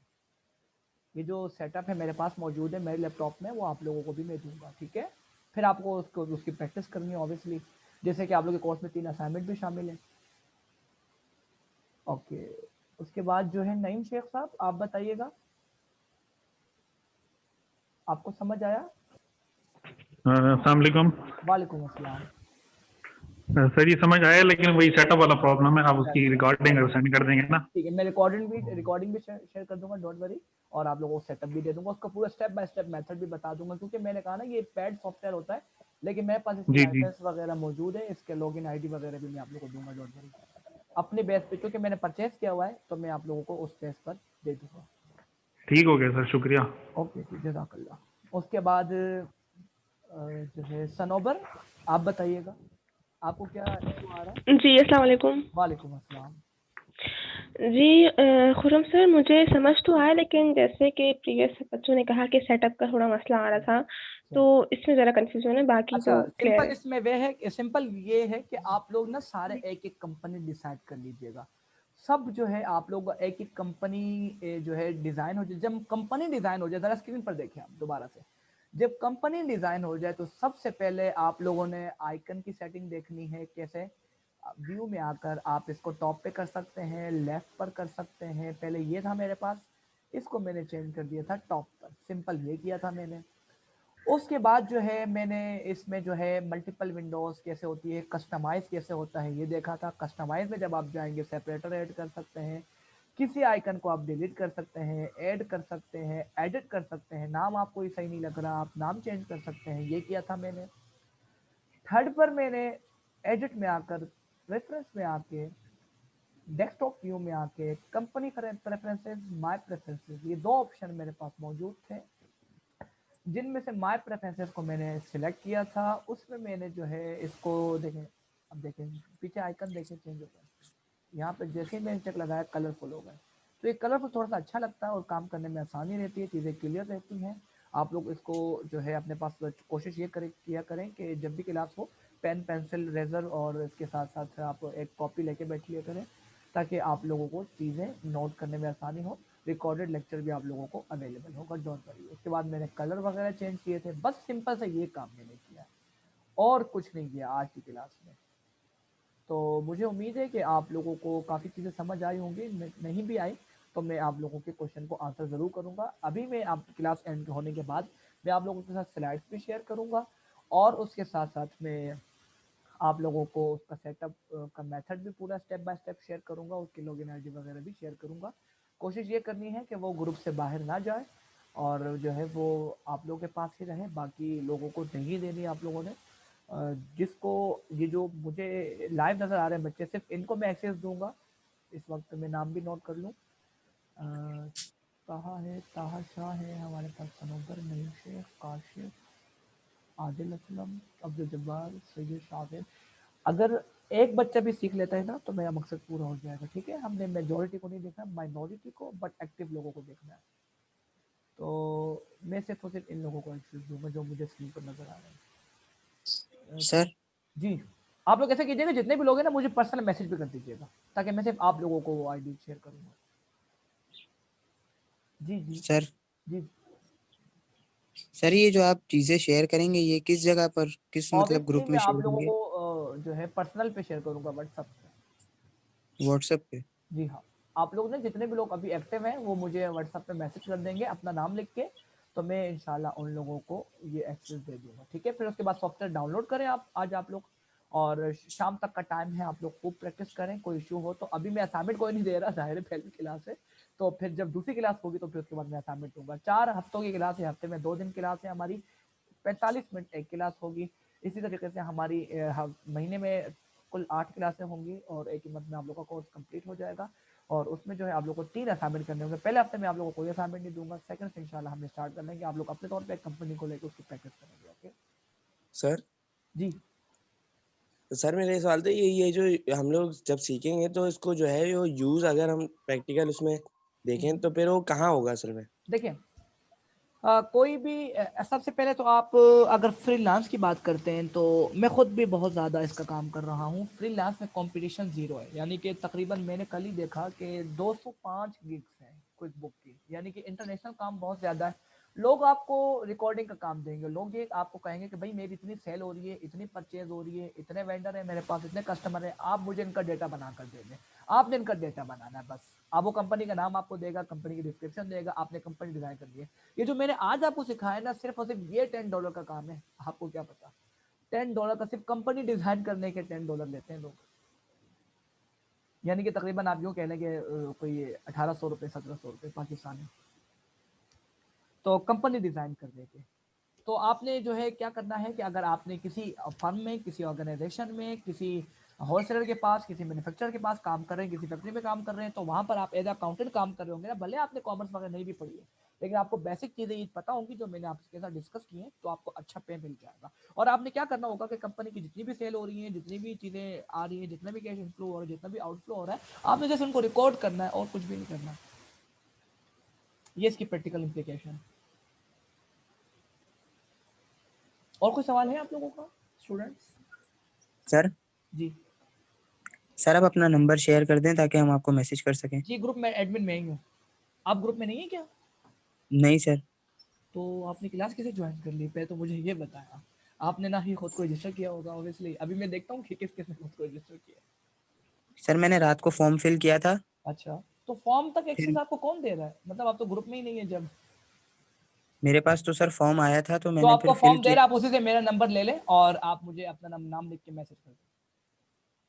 ये जो सेटअप है मेरे पास मौजूद है मेरे लैपटॉप में, वो आप लोगों को भी मैं दूंगा, ठीक है? फिर आपको उसको उसकी प्रैक्टिस करनी है ऑब्वियसली, जैसे कि आप लोग के कोर्स में 3 असाइनमेंट भी शामिल हैं। ओके, उसके बाद जो है नईम शेख साहब आप बताइएगा, आपको समझ आया? अस्सलाम वालेकुम। वालेकुम अस्सलाम। सर ये समझ आया, लेकिन वही सेटअप वाला प्रॉब्लम है। आप उसकी अच्छा रिकॉर्डिंग सेंड कर देंगे ना? ठीक है, मैं रिकॉर्डिंग भी शेयर कर दूंगा, डोंट वरी। और आप लोगों को सेटअप भी दे दूंगा, उसका पूरा स्टेप बाय स्टेप मेथड भी बता दूंगा, क्योंकि मैंने कहा ना ये पैड सॉफ्टवेयर होता है, लेकिन मेरे पास इसकी जी जी। लाइसेंस वगैरह मौजूद है, इसके लॉगिन आईडी वगैरह भी मैं आप लोगों को दूंगा, डोंट वरी। अपने बेस पे, क्योंकि मैंने परचेस किया हुआ है, तो मैं आप लोगों को उस बेस पर दे दूंगा। ठीक हो गया सर, शुक्रिया। ओके जी, जज़ाकल्लाह। उसके बाद जो है सनोबर आप बताइएगा, आपको क्या इशू आ रहा है? जी, अस्सलाम वालेकुम। वालेकुम अस्सलाम। जी खुर्रम सर, मुझे समझ तो आया, लेकिन जैसे कि प्रीवियस बच्चों ने कहा कि सेटअप का थोड़ा मसला आ रहा था, तो इसमें ज़रा कन्फ्यूज़न है, बाकी अच्छा, तो क्लियर सिंपल है। इसमें वे है, सिंपल ये है कि आप लोग ना सारे एक-एक कंपनी डिसाइड कर लीजिएगा। सब जो है आप लोग एक-एक कंपनी जो है डिज़ाइन हो जाए, जब कंपनी डिज़ाइन हो जाए, ज़रा स्क्रीन पर देखिए आप दोबारा से। जब कंपनी डिज़ाइन हो जाए तो सबसे पहले आप लोगों ने आइकन की सेटिंग देखनी है कैसे। व्यू में आकर आप इसको टॉप पे कर सकते हैं, लेफ्ट पर कर सकते हैं। पहले ये था मेरे पास, इसको मैंने चेंज कर दिया था टॉप पर, सिंपल ये किया था मैंने। उसके बाद जो है मैंने इसमें जो है मल्टीपल विंडोज़ कैसे होती है, कस्टमाइज़ कैसे होता है ये देखा था। कस्टमाइज़ में जब आप जाएँगे सेपरेटर ऐड कर सकते हैं, किसी आइकन को आप डिलीट कर सकते हैं, ऐड कर सकते हैं, एडिट कर सकते हैं। नाम आपको ये सही नहीं लग रहा, आप नाम चेंज कर सकते हैं, ये किया था मैंने। थर्ड पर मैंने एडिट में आकर, प्रेफ़रेंस में आके, डेस्कटॉप व्यू में आके कंपनी प्रेफ़रेंसेस, माय प्रेफ़रेंसेस, ये 2 ऑप्शन मेरे पास मौजूद थे। जिनमें से माय प्रेफरेंसेस को मैंने सिलेक्ट किया था। उसमें मैंने जो है इसको देखें, अब देखें पीछे आइकन देखें चेंज हो गया। यहाँ पे जैसे ही मैंने चेक लगाया कलरफुल हो गए। तो ये कलरफुल थोड़ा सा अच्छा लगता है और काम करने में आसानी रहती है, चीज़ें क्लियर रहती हैं। आप लोग इसको जो है अपने पास कोशिश ये किया करें कि जब भी क्लास हो, पेन पेंसिल रेजर और इसके साथ साथ आप एक कॉपी लेके बैठ लिया करें, ताकि आप लोगों को चीज़ें नोट करने में आसानी हो। रिकॉर्डेड लेक्चर भी आप लोगों को अवेलेबल होगा, डोंट वरी। उसके बाद मैंने कलर वगैरह चेंज किए थे, बस सिंपल से ये काम मैंने किया और कुछ नहीं किया आज की क्लास में। तो मुझे उम्मीद है कि आप लोगों को काफ़ी चीज़ें समझ आई होंगी। नहीं भी आई तो मैं आप लोगों के क्वेश्चन को आंसर ज़रूर करूँगा। अभी मैं आपकी क्लास एंड होने के बाद मैं आप लोगों के साथ स्लाइड्स भी शेयर करूँगा और उसके साथ साथ मैं आप लोगों को उसका सेटअप का मेथड भी पूरा स्टेप बाय स्टेप शेयर करूँगा, उसकी लॉगिन आईडी वगैरह भी शेयर करूँगा। कोशिश ये करनी है कि वो ग्रुप से बाहर ना जाए और जो है वो आप लोगों के पास ही रहे, बाकी लोगों को नहीं देनी आप लोगों ने। जिसको ये जो मुझे लाइव नज़र आ रहे हैं बच्चे, सिर्फ इनको मैं एक्सेस दूंगा। इस वक्त मैं नाम भी नोट कर लूँ। ताहा है, ताहा शाह है हमारे पास, सनोबर, नईम शेख, काशिफ, आदिल असलम, अब्दुल जब्बार, सैयद शाहिद। अगर एक बच्चा भी सीख लेता है ना तो मेरा मकसद पूरा हो जाएगा। ठीक है, हमने मेजोरिटी को नहीं देखना, माइनॉरिटी को, बट एक्टिव लोगों को देखना है। तो मैं सिर्फ और सिर्फ इन लोगों को एक्सेस दूंगा जो मुझे स्क्रीन पर नजर आ रहे हैं। सर जी, आप लोग ऐसा कीजिएगा, जितने भी लोग हैं ना मुझे पर्सनल मैसेज भी कर दीजिएगा, ताकि मैं सिर्फ आप लोगों को वो आईडी शेयर करूंगा। जी जी सर जी। सर ये जो आप चीज़ें शेयर करेंगे ये किस जगह पर, किस मतलब ऑब्वियसली ग्रुप में मैं आप शेयर लोगों होंगे? को जो है पर्सनल पे शेयर करूंगा, व्हाट्सएप पे। व्हाट्सएप पे? जी हाँ, आप लोग ना जितने भी लोग अभी एक्टिव हैं वो मुझे व्हाट्सएप पे मैसेज कर देंगे अपना नाम लिख के, तो मैं इंशाल्लाह उन लोगों को ये एक्सेस दे दूंगा। ठीक है, फिर उसके बाद सॉफ्टवेयर डाउनलोड करें आप आज आप लोग, और शाम तक का टाइम है, आप लोग खूब प्रैक्टिस करें। कोई इशू हो तो, अभी मैं असाइनमेंट कोई नहीं दे रहा, ज़ाहिर है पहली क्लास है, तो फिर जब दूसरी क्लास होगी तो फिर उसके बाद मैं असाइनमेंट दूंगा। 4 हफ्तों की क्लास है, हफ्ते में 2 दिन क्लास है हमारी, 45 मिनट एक क्लास होगी। इसी तरीके से हमारी महीने में कुल 8 क्लासें होंगी और एक ही मंथ में आप लोग का कोर्स कंप्लीट हो जाएगा। और उसमें जो है आप लोग को 3 असाइनमेंट करने होंगे। पहले हफ्ते में आप लोगों को कोई असाइनमेंट नहीं दूंगा, सेकंड से इंशाल्लाह हम स्टार्ट कर लेंगे, आप लोग अपने तौर पे एक कंपनी को लेकर उसकी प्रैक्टिस करेंगे। ओके सर जी। सर मेरा ये सवाल था, ये जो हम लोग जब सीखेंगे तो इसको जो है वो यूज अगर हम प्रैक्टिकल उसमें देखें तो फिर वो कहाँ होगा असल में? देखिए, कोई भी सबसे पहले तो आप अगर फ्रीलांस की बात करते हैं तो मैं खुद भी बहुत ज़्यादा इसका काम कर रहा हूँ। फ्रीलांस में कंपटीशन ज़ीरो है, यानी कि तकरीबन मैंने कल ही देखा कि 205 गिग्स हैं क्विक बुक की, यानी कि इंटरनेशनल काम बहुत ज़्यादा है। लोग आपको रिकॉर्डिंग का काम देंगे, लोग ये आपको कहेंगे कि भाई मेरी इतनी सेल हो रही है, इतनी परचेज हो रही है, इतने वेंडर है मेरे पास, इतने कस्टमर है, आप मुझे इनका डेटा बना कर दे दें। आपने इनका डेटा बनाना है बस। आप वो कंपनी का नाम आपको देगा, कंपनी की डिस्क्रिप्शन देगा, आपने कंपनी डिज़ाइन कर दी है। ये जो मैंने आज आपको सिखाया ना, सिर्फ और सिर्फ ये $10 का काम है। आपको क्या पता, $10 का सिर्फ कंपनी डिजाइन करने के $10 लेते हैं लोग। यानी कि तकरीबन आप यूँ कह लें कि कोई 1800 रुपये 1700 रुपये पाकिस्तानी, तो कंपनी डिजाइन करने के। तो आपने जो है क्या करना है कि अगर आपने किसी फर्म में, किसी ऑर्गेनाइजेशन में, किसी होलसेलर के पास, किसी मैन्युफैक्चरर के पास काम कर रहे हैं, किसी फैक्ट्री में काम कर रहे हैं, तो वहाँ पर आप एज अकाउंटेंट काम कर रहे होंगे ना, भले आपने कॉमर्स वगैरह नहीं भी पढ़ी है, लेकिन आपको बेसिक चीज़ें ये पता होंगी जो मैंने आपके साथ डिस्कस की हैं, तो आपको अच्छा पे मिल जाएगा। और आपने क्या करना होगा कि कंपनी की जितनी भी सेल हो रही है, जितनी भी चीज़ें आ रही है, जितना भी कैश इनफ्लो हो रहा है, जितना भी आउटफ्लो हो रहा है, आपने जैसे उनको रिकॉर्ड करना है और कुछ भी नहीं करना। ये इसकी प्रैक्टिकल इम्प्लीकेशन। और कोई सवाल है आप लोगों का स्टूडेंट्स? सर जी सर आप अपना नंबर शेयर कर दें ताकि हम आपको मैसेज कर सकें। जी, ग्रुप में एडमिन में ही हूँ। आप ग्रुप में नहीं है क्या? नहीं सर। तो आपने क्लास कैसे ज्वाइन कर ली? पहले तो मुझे ये बताया। आपने ना ही खुद को रजिस्टर किया होगा ऑब्वियसली। अभी मैं देखता हूँ कि किस-किसने खुद को रजिस्टर किया। सर मैंने रात को फॉर्म फिल किया था। अच्छा, तो फॉर्म तक एक्सेस फिर आपको कौन दे रहा है? मतलब आप तो ग्रुप में ही नहीं है जब। मेरे पास तो सर फॉर्म आया था तो तो मैंने आपको फिर फिल फॉर्म दे किया। रहा है, आप उसी से मेरा नंबर ले लें और आप मुझे अपना नाम लिख के मैसेज कर दें।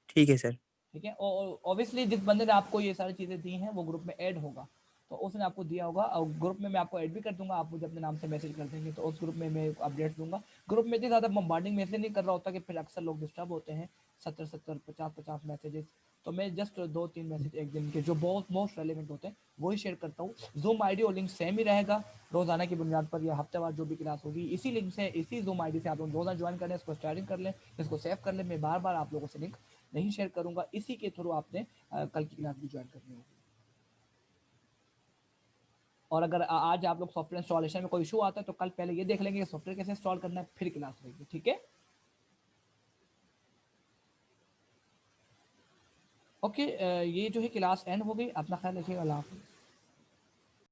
ठीक है सर। ठीक है? और ऑब्वियसली जिस बंदे ने आपको ये सारी चीज़ें दी हैं, वो ग्रुप में ऐड होगा। तो उसने आपको दिया होगा और ग्रुप में मैं आपको ऐड भी कर दूँगा, आप मुझे अपने नाम से मैसेज कर देंगे, तो उस ग्रुप में मैं अपडेट्स दूँगा। ग्रुप में इतनी ज़्यादा बम्बार्डिंग मैं इसलिए नहीं कर रहा होता कि फिर अक्सर लोग डिस्टर्ब होते हैं, 70-70, 50-50 मैसेजेस। तो मैं जस्ट 2-3 मैसेज एक दिन के जो बहुत मोस्ट रेलेवेंट होते हैं, वही शेयर करता हूँ। ज़ूम आईडी और लिंक सेम ही रहेगा, रोज़ाना की बुनियाद पर या हफ्तेवार जो भी क्लास होगी, इसी लिंक से, इसी ज़ूम आईडी से आप लोग रोज़ाना ज्वाइन कर लें, इसको स्टार्टिंग कर लें, इसको सेव कर लें। मैं बार-बार आप लोगों से लिंक नहीं शेयर करूँगा, इसी के थ्रू आपने कल की क्लास भी ज्वाइन करनी होगी। और अगर आज आप लोग सॉफ्टवेयर इंस्टॉलेशन में कोई इशू आता है तो कल पहले ये देख लेंगे कि सॉफ्टवेयर कैसे इंस्टॉल करना है, फिर क्लास रहेगी। ठीक है? ओके, ये जो है क्लास एंड हो गई। अपना ख्याल रखिएगा। अल्लाह हाफ़िज़।